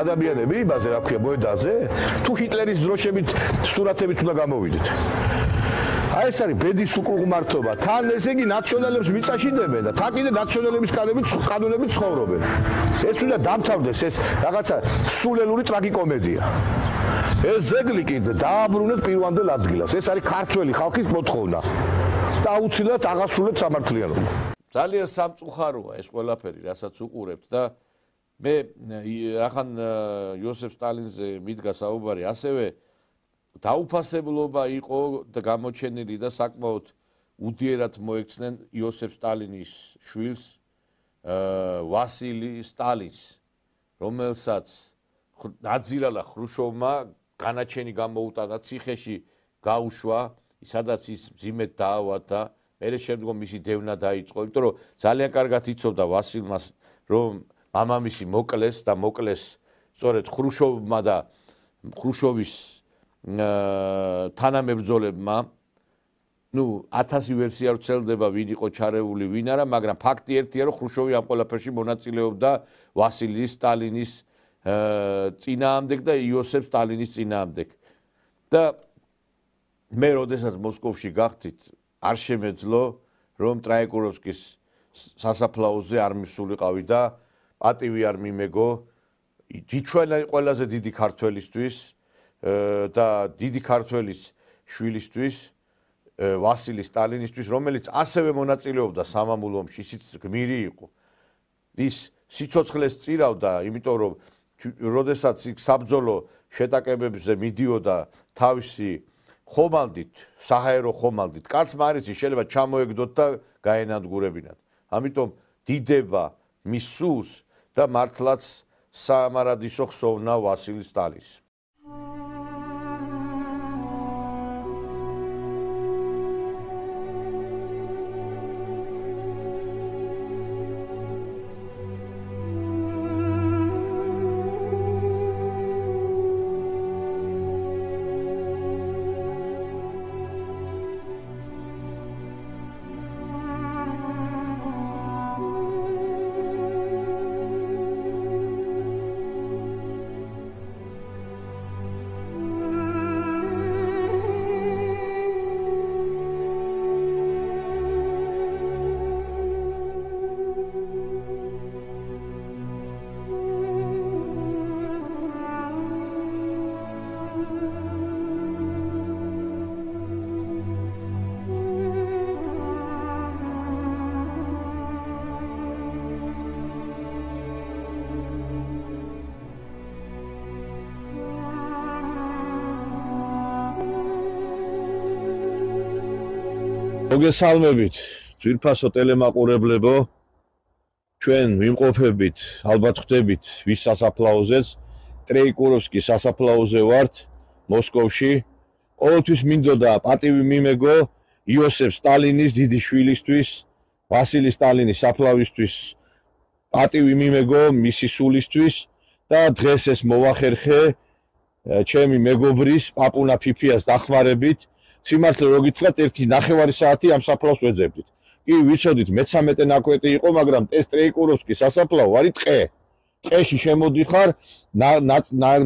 ადამიანები, იმაზე რა ქვია, მოედაზე? თუ ჰიტლერის დროშებით, სურათებით უნდა გამოვიდეთ. აი ეს არის ბედის უკუღმართობა. თან ესე იგი ნაციონალებს მიწაშინდებენ და თან კიდე ნაციონალების კანონებით ცხოვრობენ. ეს უნდა დამთავრდეს ეს რაღაცა სულელური ტრაგიკომედია. ეს ზეგლი კიდე დააბრუნეთ პირვანდელ ადგილას. ეს არის ქართველი ხალხის მოთხოვნა. და აუცილებლად აღასრულეთ სამართლიანობა. ძალიან სამწუხაროა ეს ყველაფერი, რასაც უყურებთ და მე ახან იოსებ სტალინზე მიდგა საუბარი, ასევე დაუფასებლობა იყო და გამოჩენილი და საკმაოდ უდიერად მოექცნენ იოსებ სტალინის შვილს ვასილი სტალინს, რომელსაც ნაძირალა ხრუშოვმა განაჩენი გამოუტანა, ციხეში გაუშვა, სადაც ის მძიმედ დაავადდა, მერე შემდგომ მისი დევნა დაიწყო, იმიტომ რომ ძალიან კარგად იცოდა ვასილმა, რომ მამამისი მოკლეს და მოკლეს სწორედ ხრუშოვმა და ხრუშოვის თანამებრძოლებმა. ნუ 1000 ვერსია ვრცელდება, ვინ იყო ჩარეული, ვინ არა, მაგრამ ფაქტი ერთია, რომ ხრუშოვი ამ ყველაფერში მონაწილეობდა ვასილი სტალინის წინააღმდეგ და იოსებ სტალინის წინააღმდეგ. და მე როდესაც მოსკოვში გავხდით, არ შემეძლო, რომ ტრაიკუროვსკის სასაფლაოზე არ მისულიყავი და პატივი არ მიმეგო იჩვენა ყველაზე დიდი ქართველისთვის და დიდი ქართველის შვილისთვის ვასილი სტალინისთვის, რომელიც ასევე მონაწილეობდა სამამულო ომში, ისიც გმირი იყო. ის სიცოცხლეს წირავდა, იმიტომ რომ როდესაც იქ საბრძოლო შეტაკებებზე მიდიოდა თავისი ხომალდით, საჰაერო ხომალდით, კაცმა არის შეიძლება ჩამოეგდოთ და გაენადგურებინათ. ამიტომ დიდება მის სულს და მართლაც სამარადისო ხსოვნა ვასილი სტალინს. მოგესალმებით, ძვირფასო ტელემაყურებლებო. ჩვენ ვიმყოფებით, ალბათ ხვდებით, ვის სასაფლაოზეც, ტრეიკუროვსკის სასაფლაოზე ვართ, მოსკოვში. ყოველთვის მინდოდა პატივი მიმეგო იოსებ სტალინის დიდი შვილისთვის, ვასილი სტალინის საფლავისთვის პატივი მიმეგო მისი სულისთვის და დღეს ეს მოვახერხე ჩემი მეგობრის პაპუნა ფიფიას დახმარებით. სიმართლე რო გითხრათ, 1.5 საათი ამ საფლავს ვეძებდით. კი, ვიცოდით, მე-13 ნაკვეთი იყო, მაგრამ ეს ტრეიკუროვსკის სასაფლაო არის ტყე. ტყეში შემოდიხარ,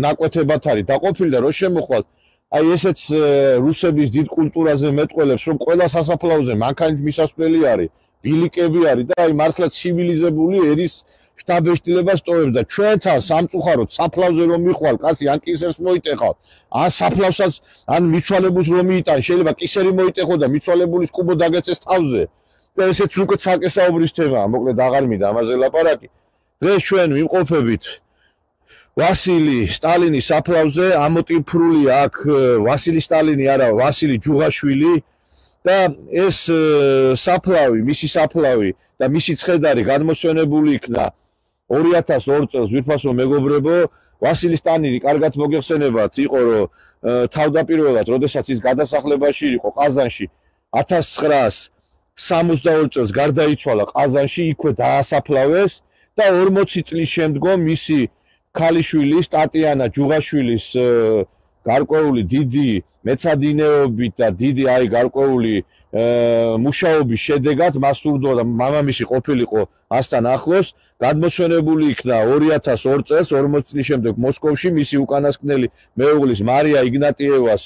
ნაკვეთებად არის დაყოფილი და რო შემოხვალ, აი ესეც რუსების დიდ კულტურაზე მეტყველებს, რომ ყველა სასაფლაოზე მანქანით მისასვლელი არის, ბილიკები არის და აი მართლა ცივილიზებული ერის შტაბ-ეშტილება სტოვებს და ჩვენთან სამწუხაროდ საფლავზე რომ მიხვალ, კაცი ან კისერს მოიტეხავ, ან საფლავსაც, ან მიცვალებულს რომ მიიტან, შეიძლება კისერი მოიტეხო და მიცვალებულის კუბო დაგეცეს თავზე. და ესეც უკვე ცალკესაუბრის თემაა, მოკლედ აღარ მინდა ამაზე ლაპარაკი. დღეს ჩვენ ვიმყოფებით ვასილი სტალინის საფლავზე, ამოტიფრულია აქ ვასილი სტალინი არა, ვასილი ჯუღაშვილი და ეს საფლავი, მისი საფლავი და მისი ცხედარი გადმოსვენებული იქნა 2002 წელს ძვირფასო მეგობრებო. ვასილი სტალინი კარგად მოგეხსენებათ, იყო რომ თავდაპირველად, როდესაც ის გადასახლებაში იყო ყაზანში 1962 წელს გარდაიცვალა ყაზანში, იქვე დაასაფლავეს და 40 წლის შემდგომ მისი ქალიშვილის ტატიანა ჯუღაშვილის გარკვეული დიდი მეცადინეობით და დიდი აი გარკვეული მუშაობის შედეგად მას სურდო და მამამისი ყოფილიყო მასთან ახლოს, გადმოსვენებული იქნა 2002 წელს 40 წლის შემდეგ მოსკოვში მისი უკანასკნელი მეუღლის მარია იგნატიევას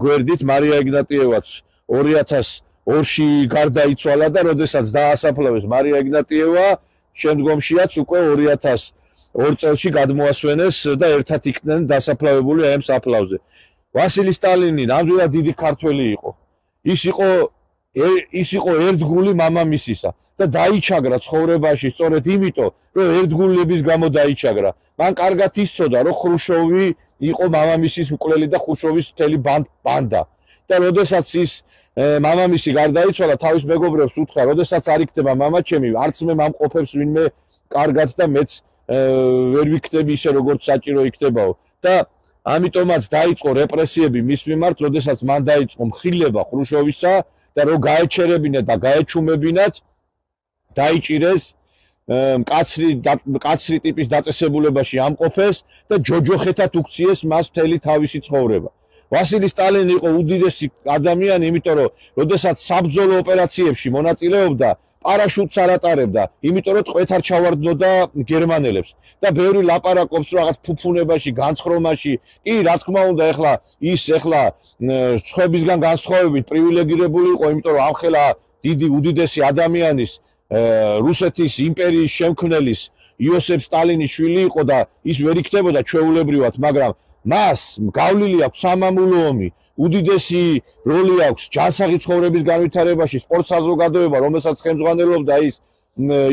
გვერდით. მარია იგნატიევაც 2002-ში გარდაიცვალა და როდესაც დაასაფლავეს მარია იგნატიევა, შემდგომშიაც უკვე 2002 წელში გადმოასვენეს და ერთად იქნენ დასაფლავებული ამ საფლავზე. ვასილი სტალინი ნამდვილად დიდი ქართველი იყო. ის იყო ერთგული მამამისისა და დაიჩაგრა ცხოვრებაში სწორედ იმიტომ, რომ ერთგულების გამო დაიჩაგრა. მან კარგად იცოდა, რომ ხრუშოვი იყო მამამისის მკვლელი და ხრუშოვის მთელი ბანდა. და როდესაც ის მამამისი გარდაიცვალა, თავის მეგობრებს უთხრა, როდესაც არ იქნება მამაჩემი, არც მე მამყოფებს ვინმე კარგად და მეც ვერ ვიქნები ისე როგორც საჭირო იქნებაო. და ამიტომაც დაიწყო რეპრესიები მის მიმართ, როდესაც მან დაიწყო მხილება ხრუშოვისა და რომ გაეჩერებინათ და გაეჩუმებინათ, დაიჭირეს მკაცრი ტიპის დაწესებულებაში ამყოფეს და ჯოჯოხეთად უქციეს მას მთელი თავისი ცხოვრება. ვასილი სტალინი იყო უდიდესი ადამიანი, იმიტომ რომ როდესაც საბრძოლო ოპერაციებში მონაწილეობდა, პარაშუტს არ ატარებდა, იმიტომ რომ ტყვეთ არ ჩავარდნოდა გერმანელებს და ბევრი ლაპარაკობს რაღაც ფუფუნებაში, განცხრომაში. კი, რა თქმა უნდა, ეხლა სხვებისგან განსხვავებით პრივილეგირებული იყო, იმიტომ რომ ამხელა დიდი უდიდესი ადამიანის რუსეთის იმპერიის შემქმნელის იოსებ სტალინის შვილი იყო და ის ვერ იქნებოდა ჩვეულებრივად, მაგრამ მას გავლილი აქვს სამამულო ომი, უდიდესი როლი აქვს ჯანსაღი ცხოვრების განვითარებაში, სპორტ საზოგადოება, რომელსაც ხელმძღვანელობდა ის,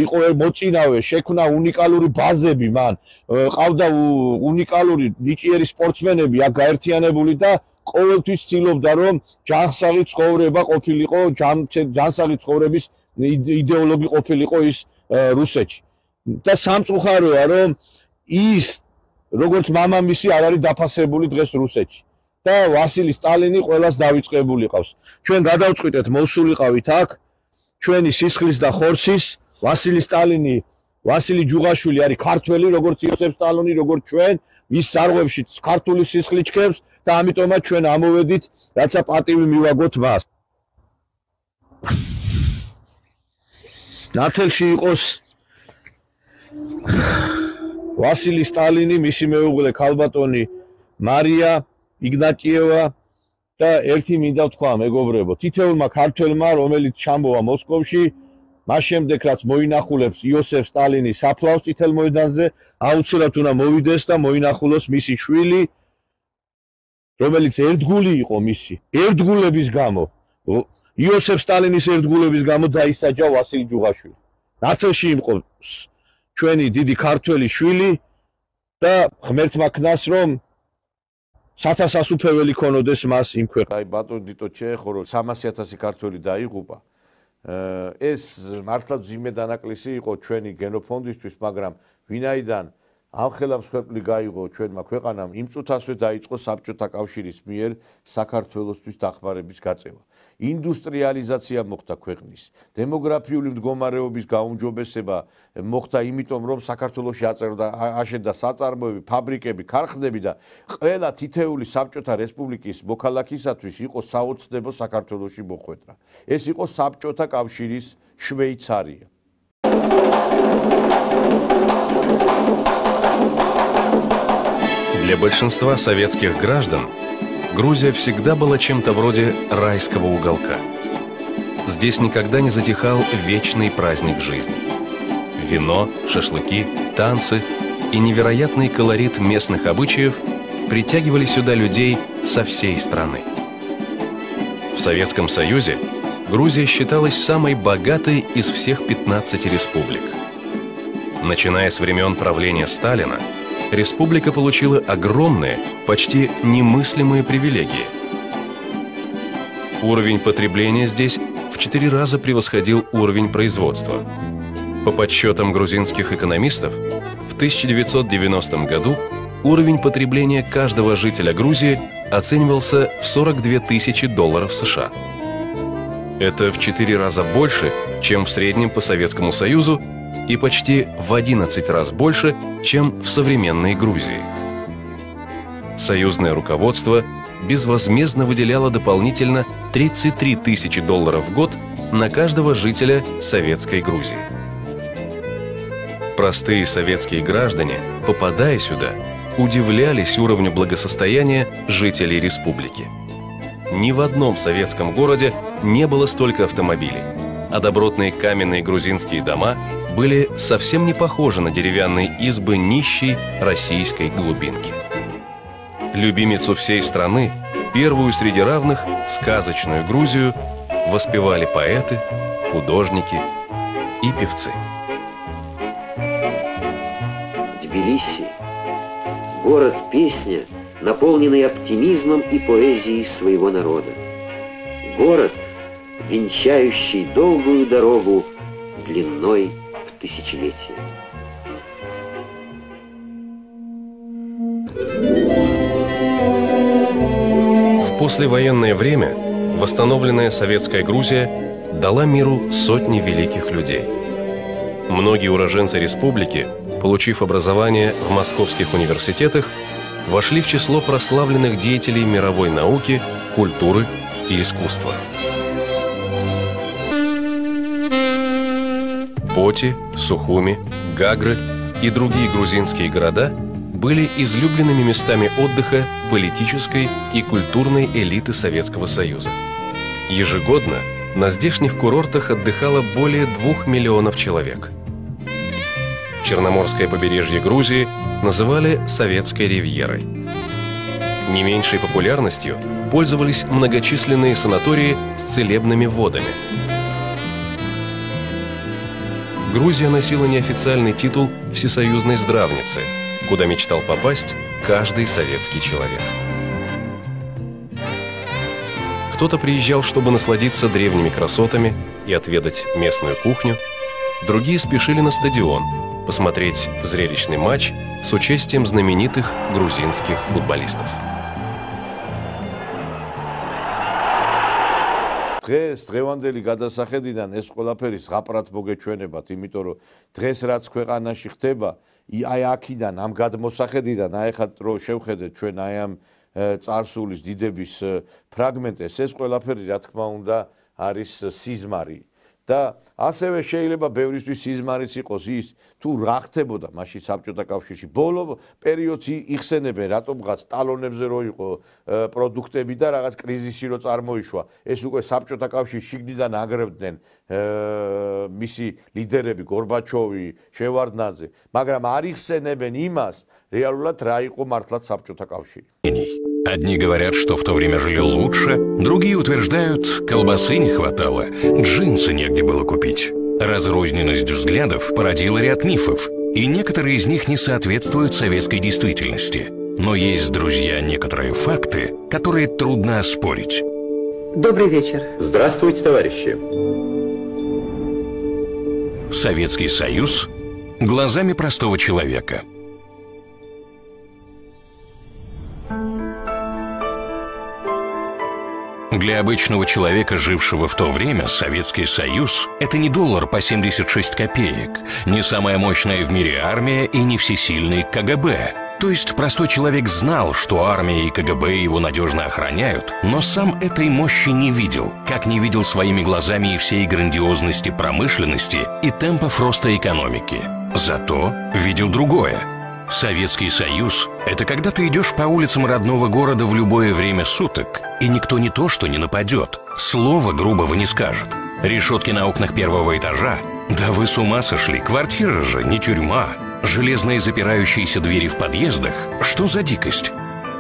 იყო მოწინავე, შექმნა უნიკალური ბაზები მან, ყავდა უნიკალური ნიჭიერი სპორტსმენები აქ გაერთიანებული და ყოველთვის ცდილობდა, რომ ჯანსაღი ცხოვრება ყოფილიყო, ჯანსაღი ცხოვრების იდეოლოგი ყოფილიყო ის რუსეთში. და სამწუხაროა, რომ ის როგორც მამამისი არ არის დაფასებული დღეს რუსეთში. და ვასილი სტალინი ყველას დავიწყებული ყავს. ჩვენ გადავწყვიტეთ მოვსულიყავით აქ ჩვენი სისხლის და ხორცის. ვასილი სტალინი, ვასილი ჯუღაშვილი არის ქართველი, როგორც იოსებ სტალინი, როგორც ჩვენ, მის სარღვევში ქართული სისხლი ჩქებს და ამიტომაც ჩვენ ამოვედით, რაცა პატივი მივაგოთ მას. ნათელში იყოს ვასილი სტალინი, მისი მეუღლე ქალბატონი მარია იგნატიევა და ერთი მინდა ვთქვა მეგობრებო, თითოეულმა ქართველმა, რომელიც ჩამოვა მოსკოვში, მას შემდეგ რაც მოინახულებს იოსებ სტალინის საფლავს წითელ მოედანზე, აუცილებლად უნდა მოვიდეს და მოინახულოს მისი შვილი, რომელიც ერთგული იყო მისი, ერთგულების გამო, იოსებ სტალინის ერთგულების გამო დაისაჯა ვასილი ჯუღაშვილი. ნათელში იმყოფს ჩვენი დიდი ქართველი შვილი და ღმერთმა ქნას, რომ სათასასუფეველი ქონოდეს მას იმ ქვეყანაში. აი ბატონ დიტო ჩეეხო რომ 300,000 ქართველი დაიღუპა. ეს მართლა ძიმე დანაკლისი იყო ჩვენი გენოფონდისთვის, მაგრამ ვინაიდან ამხელა მსხვერპლი გაიღო ჩვენმა ქვეყანამ, იმ წუთასვე დაიწყო საბჭოთა კავშირის მიერ საქართველოსთვის დახმარების გაწევა. ინდუსტრიალიზაცია მოხდა ქვეყნის, დემოგრაფიული მდგომარეობის გაუმჯობესება მოხდა იმიტომ, რომ საქართველოში აშენდა საწარმოები, ფაბრიკები, ქარხნები და ყველა თითეული საბჭოთა რესპუბლიკის მოქალაქისათვის იყო საოცნებო საქართველოში მოხვედრა. ეს იყო საბჭოთა კავშირის შვეიცარია. Для большинства советских граждан Грузия всегда была чем-то вроде райского уголка. Здесь никогда не затихал вечный праздник жизни. Вино, шашлыки, танцы и невероятный колорит местных обычаев притягивали сюда людей со всей страны. В Советском Союзе Грузия считалась самой богатой из всех 15 республик. Начиная с времен правления Сталина, республика получила огромные, почти немыслимые привилегии. Уровень потребления здесь в 4 раза превосходил уровень производства. По подсчетам грузинских экономистов, в 1990 году уровень потребления каждого жителя Грузии оценивался в $42 тысячи США. Это в 4 раза больше, чем в среднем по Советскому Союзу, и почти в 11 раз больше, чем в современной Грузии. Союзное руководство безвозмездно выделяло дополнительно $33 тысячи в год на каждого жителя Советской Грузии. Простые советские граждане, попадая сюда, удивлялись уровню благосостояния жителей республики. Ни в одном советском городе не было столько автомобилей, а добротные каменные грузинские дома были совсем не похожи на деревянные избы нищей российской глубинки. Любимицу всей страны, первую среди равных, сказочную Грузию, воспевали поэты, художники и певцы. Тбилиси – город-песня, наполненный оптимизмом и поэзией своего народа. Город, венчающий долгую дорогу длиной в тысячелетия. В послевоенное время восстановленная советская Грузия дала миру сотни великих людей. Многие уроженцы республики, получив образование в московских университетах, вошли в число прославленных деятелей мировой науки, культуры и искусства. Поти, Сухуми, Гагры и другие грузинские города были излюбленными местами отдыха политической и культурной элиты Советского Союза. Ежегодно на здешних курортах отдыхало более 2 миллионов человек. Черноморское побережье Грузии называли Советской ривьерой. Не меньшей популярностью пользовались многочисленные санатории с целебными водами. Грузия носила неофициальный титул всесоюзной здравницы, куда мечтал попасть каждый советский человек. Кто-то приезжал, чтобы насладиться древними красотами и отведать местную кухню, другие спешили на стадион посмотреть зрелищный матч с участием знаменитых грузинских футболистов. დღევანდელი გადასახედიდან ეს ყველაფერი ზღაპრად მოგეჩვენებათ, იმიტომ რომ დღეს რაც ქვეყანაში ხდება, აი აქიდან ამ გადმოსახედიდან აი ხა რო შევხედეთ ჩვენ აი ამ წარსულის დიდების ფრაგმენტებს, ეს ყველაფერი რა თქმა უნდა არის სიზმარი. და ასევე შეიძლება ბევრისთვის სიზმარიც იყოს ის, თუ რა ხდებოდა მაშინ საბჭოთა კავშირში. ბოლო პერიოდს იხსენებენ, რატომღაც ტალონებზე რო იყო პროდუქტები და რაღაც კრიზისი რო წარმოიშვა. ეს უკვე საბჭოთა კავშირის შიგნიდან აგრებდნენ მისი ლიდერები, გორბაჩოვი, შევარდნაძე, მაგრამ არ იხსენებენ იმას, რეალურად რა იყო მართლაც საბჭოთა კავშირი. Одни говорят, что в то время жили лучше, другие утверждают, колбасы не хватало, джинсы негде было купить. Разрозненность взглядов породила ряд мифов, и некоторые из них не соответствуют советской действительности. Но есть, друзья, некоторые факты, которые трудно оспорить. Добрый вечер. Здравствуйте, товарищи. Советский Союз глазами простого человека. Для обычного человека, жившего в то время, Советский Союз – это не доллар по 76 копеек, не самая мощная в мире армия и не всесильный КГБ. То есть простой человек знал, что армия и КГБ его надежно охраняют, но сам этой мощи не видел, как не видел своими глазами и всей грандиозности промышленности и темпов роста экономики. Зато видел другое. Советский Союз – это когда ты идешь по улицам родного города в любое время суток, и никто не то что не нападет, слова грубого не скажет. Решетки на окнах первого этажа? Да вы с ума сошли, квартира же, не тюрьма. Железные запирающиеся двери в подъездах? Что за дикость?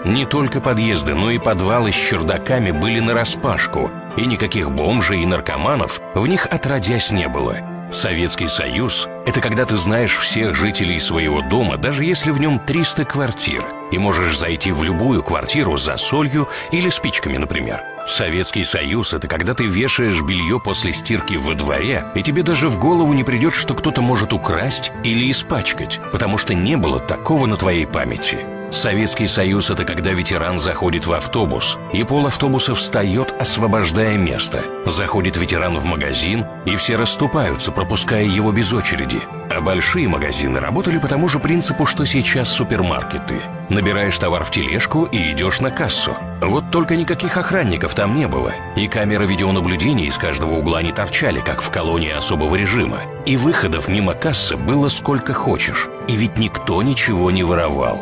Не только подъезды, но и подвалы с чердаками были нараспашку, и никаких бомжей и наркоманов в них отродясь не было. Советский Союз – это когда ты знаешь всех жителей своего дома, даже если в нем 300 квартир, и можешь зайти в любую квартиру за солью или спичками, например. Советский Союз – это когда ты вешаешь белье после стирки во дворе, и тебе даже в голову не придет, что кто-то может украсть или испачкать, потому что не было такого на твоей памяти. Советский Союз – это когда ветеран заходит в автобус, и пол автобуса встает, освобождая место. Заходит ветеран в магазин, и все расступаются, пропуская его без очереди. А большие магазины работали по тому же принципу, что сейчас супермаркеты. Набираешь товар в тележку и идешь на кассу. Вот только никаких охранников там не было, и камеры видеонаблюдения из каждого угла не торчали, как в колонии особого режима. И выходов мимо кассы было сколько хочешь, и ведь никто ничего не воровал.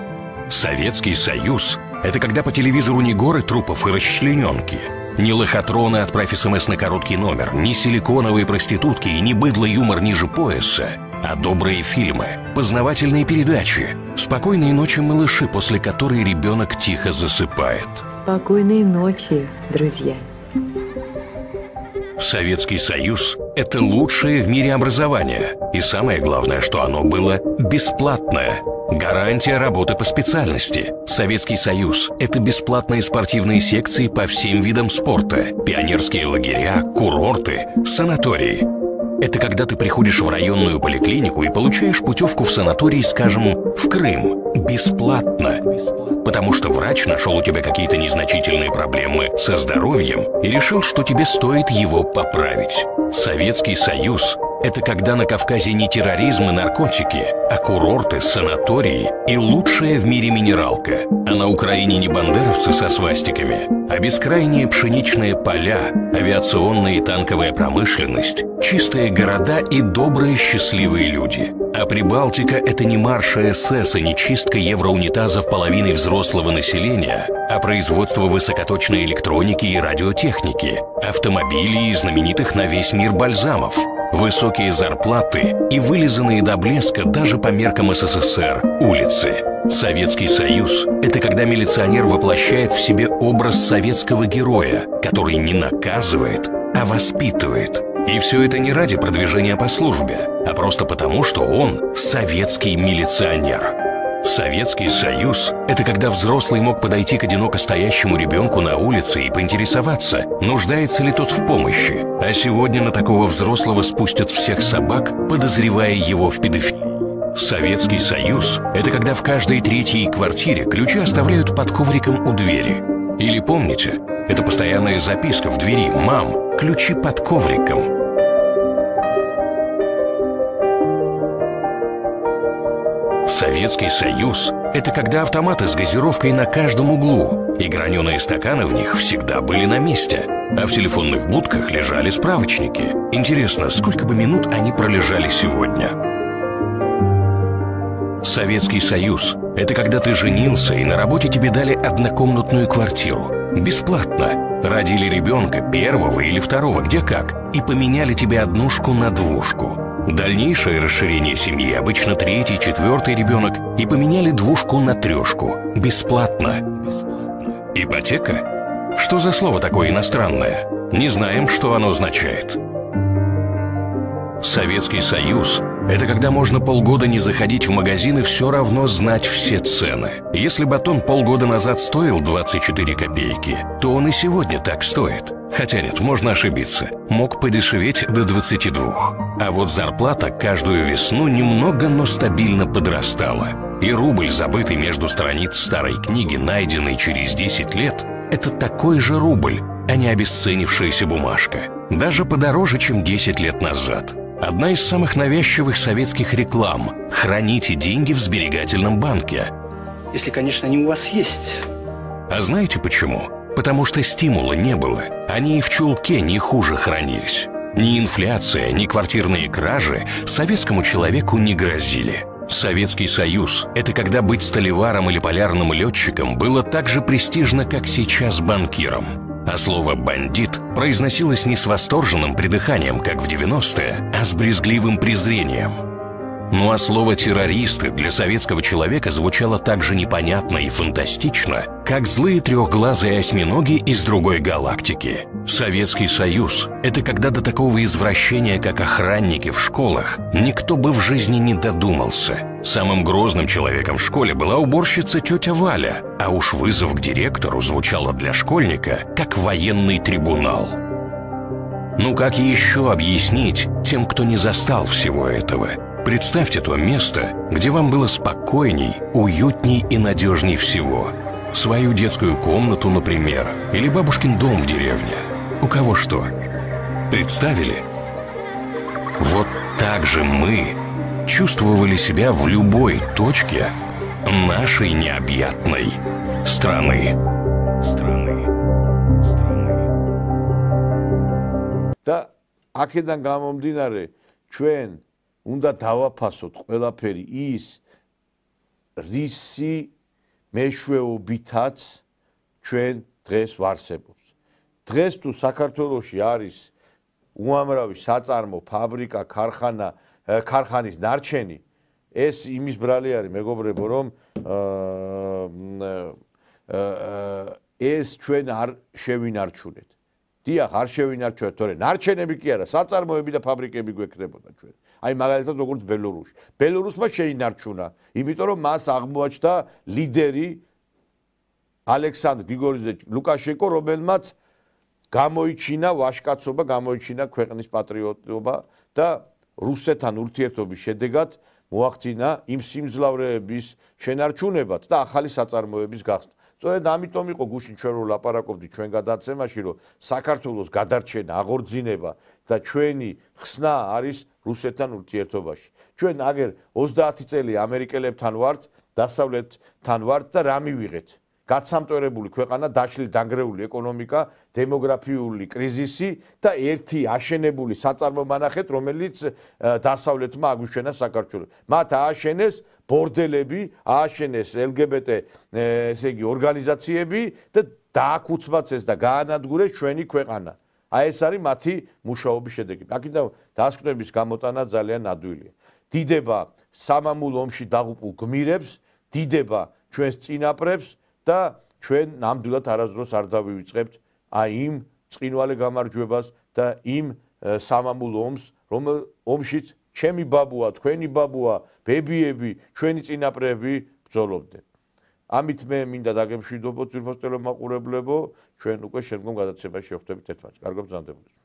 Советский Союз – это когда по телевизору не горы трупов и расчлененки, не лохотроны «Отправь СМС на короткий номер», не силиконовые проститутки и не быдлый юмор ниже пояса, а добрые фильмы, познавательные передачи, спокойные ночи, малыши, после которой ребенок тихо засыпает. Спокойной ночи, друзья. Советский Союз – это лучшее в мире образование. И самое главное, что оно было бесплатное. Гарантия работы по специальности. Советский Союз – это бесплатные спортивные секции по всем видам спорта, пионерские лагеря, курорты, санатории. Это когда ты приходишь в районную поликлинику и получаешь путевку в санаторий, скажем, в Крым. Бесплатно. Потому что врач нашел у тебя какие-то незначительные проблемы со здоровьем и решил, что тебе стоит его поправить. Советский Союз – это когда на Кавказе не терроризм и наркотики, а курорты, санатории и лучшая в мире минералка. А на Украине не бандеровцы со свастиками, а бескрайние пшеничные поля, авиационная и танковая промышленность, чистые города и добрые счастливые люди. А Прибалтика – это не марш СС и не чистка евроунитазов половины взрослого населения, а производство высокоточной электроники и радиотехники, автомобилей и знаменитых на весь мир бальзамов, высокие зарплаты и вылизанные до блеска даже по меркам СССР улицы. Советский Союз – это когда милиционер воплощает в себе образ советского героя, который не наказывает, а воспитывает. И все это не ради продвижения по службе, а просто потому, что он советский милиционер. Советский Союз – это когда взрослый мог подойти к одиноко стоящему ребенку на улице и поинтересоваться, нуждается ли тот в помощи. А сегодня на такого взрослого спустят всех собак, подозревая его в педофилии. Советский Союз – это когда в каждой третьей квартире ключи оставляют под ковриком у двери. Или помните, это постоянная записка в двери: «Мам, ключи под ковриком». Советский Союз – это когда автоматы с газировкой на каждом углу, и граненые стаканы в них всегда были на месте, а в телефонных будках лежали справочники. Интересно, сколько бы минут они пролежали сегодня? Советский Союз – это когда ты женился, и на работе тебе дали однокомнатную квартиру. Бесплатно. Родили ребенка, первого или второго, где как, и поменяли тебе однушку на двушку. Дальнейшее расширение семьи, обычно третий, четвертый ребенок, и поменяли двушку на трешку. Бесплатно. Ипотека? Что за слово такое иностранное? Не знаем, что оно означает. Советский Союз – Это когда можно полгода не заходить в магазин и все равно знать все цены. Если батон полгода назад стоил 24 копейки, то он и сегодня так стоит. Хотя нет, можно ошибиться. Мог подешеветь до 22. А вот зарплата каждую весну немного, но стабильно подрастала. И рубль, забытый между страниц старой книги, найденный через 10 лет, это такой же рубль, а не обесценившаяся бумажка. Даже подороже, чем 10 лет назад. Одна из самых навязчивых советских реклам – «Храните деньги в сберегательном банке». Если, конечно, они у вас есть. А знаете почему? Потому что стимула не было. Они и в чулке не хуже хранились. Ни инфляция, ни квартирные кражи советскому человеку не грозили. Советский Союз – это когда быть сталеваром или полярным летчиком было так же престижно, как сейчас банкиром. А слово «бандит» произносилось не с восторженным придыханием, как в 90-е, а с брезгливым презрением. Ну а слово «террористы» для советского человека звучало так же непонятно и фантастично, как злые трехглазые осьминоги из другой галактики. Советский Союз – это когда до такого извращения, как охранники в школах, никто бы в жизни не додумался. Самым грозным человеком в школе была уборщица тетя Валя, а уж вызов к директору звучало для школьника, как военный трибунал. Ну как еще объяснить тем, кто не застал всего этого? Представьте то место, где вам было спокойней, уютней и надежней всего. Свою детскую комнату, например, или бабушкин дом в деревне. У кого что? Представили? Вот так же мы чувствовали себя в любой точке нашей необъятной страны. და აქედან გამომდინარე ჩვენ უნდა დავაფასოთ ყველაფერი ის რისი მეშვეობითაც ჩვენ დღეს ვარსებობს. დღეს თუ საქართველოში არის უამრავი საწარმო, ფაბრიკა, ქარხანის ნარჩენი, ეს იმის ბრალი არის, მეგობრებო, რომ ეს ჩვენ არ შევინარჩუნეთ. დიახ, არ შევინარჩუნეთ, თორე ნარჩენები კი არა, საწარმოები და ფაბრიკები გვექნებოდა ჩვენ. აი მაგალითად როგორც ბელორუსში. ბელორუსმა შეინარჩუნა, იმიტომ რომ მას აღმოაჩნდა ლიდერი ალექსანდრ გრიგორიძე ლუკაშენკო, რომელმაც გამოიჩინა ვაჟკაცობა, გამოიჩინა ქვეყნის პატრიოტობა და რუსეთთან ურთიერთობის შედეგად მოახდინა იმ სიმძლავრეების შენარჩუნებაც და ახალი საწარმოების გახსნა. სწორედ ამიტომ იყო გუშინ ჩვენ რო ლაპარაკობდით ჩვენ გადაცემაში, რომ საქართველოს გადარჩენა, აღორძინება და ჩვენი ხსნა არის რუსეთთან ურთიერთობაში. ჩვენ აგერ 30 წელი ამერიკელებთან ვართ, დასავლეთთან ვართ და რა მივიღეთ? გაცამტვერებული ქვეყანა, დაშლილი დანგრეული ეკონომიკა, დემოგრაფიული კრიზისი და ერთი აშენებული საწარმო მანახეთ, რომელიც დასავლეთმა აგვიშვენა საქართველოს. მათ ააშენეს ბორდელები, ააშენეს LGBT ესე იგი ორგანიზაციები და დააკუცმაცეს და გაანადგურეს ჩვენი ქვეყანა. აი ეს არის მათი მუშაობის შედეგი. აქედან დასკვნების გამოტანა ძალიან ნადვილია. დიდება სამამულო ომში დაღუპულ გმირებს, დიდება ჩვენს წინაპრებს და ჩვენ ნამდვილად არასდროს არ დავივიწყებთ აი იმ წინვალე გამარჯვებას და იმ სამამულო ომს, ომშიც ჩემი ბაბუა, თქვენი ბაბუა, ბებიები, ჩვენი წინაპრები ბრძოლობდნენ. ამით მე მინდა დაგემშვიდობოთ ძვირფას ტელემაყურებლებო, ჩვენ უკვე შემდგომ გადაცემაში შევხვდებით ერთმანეთს. კარგად ბრძანდებოდეთ.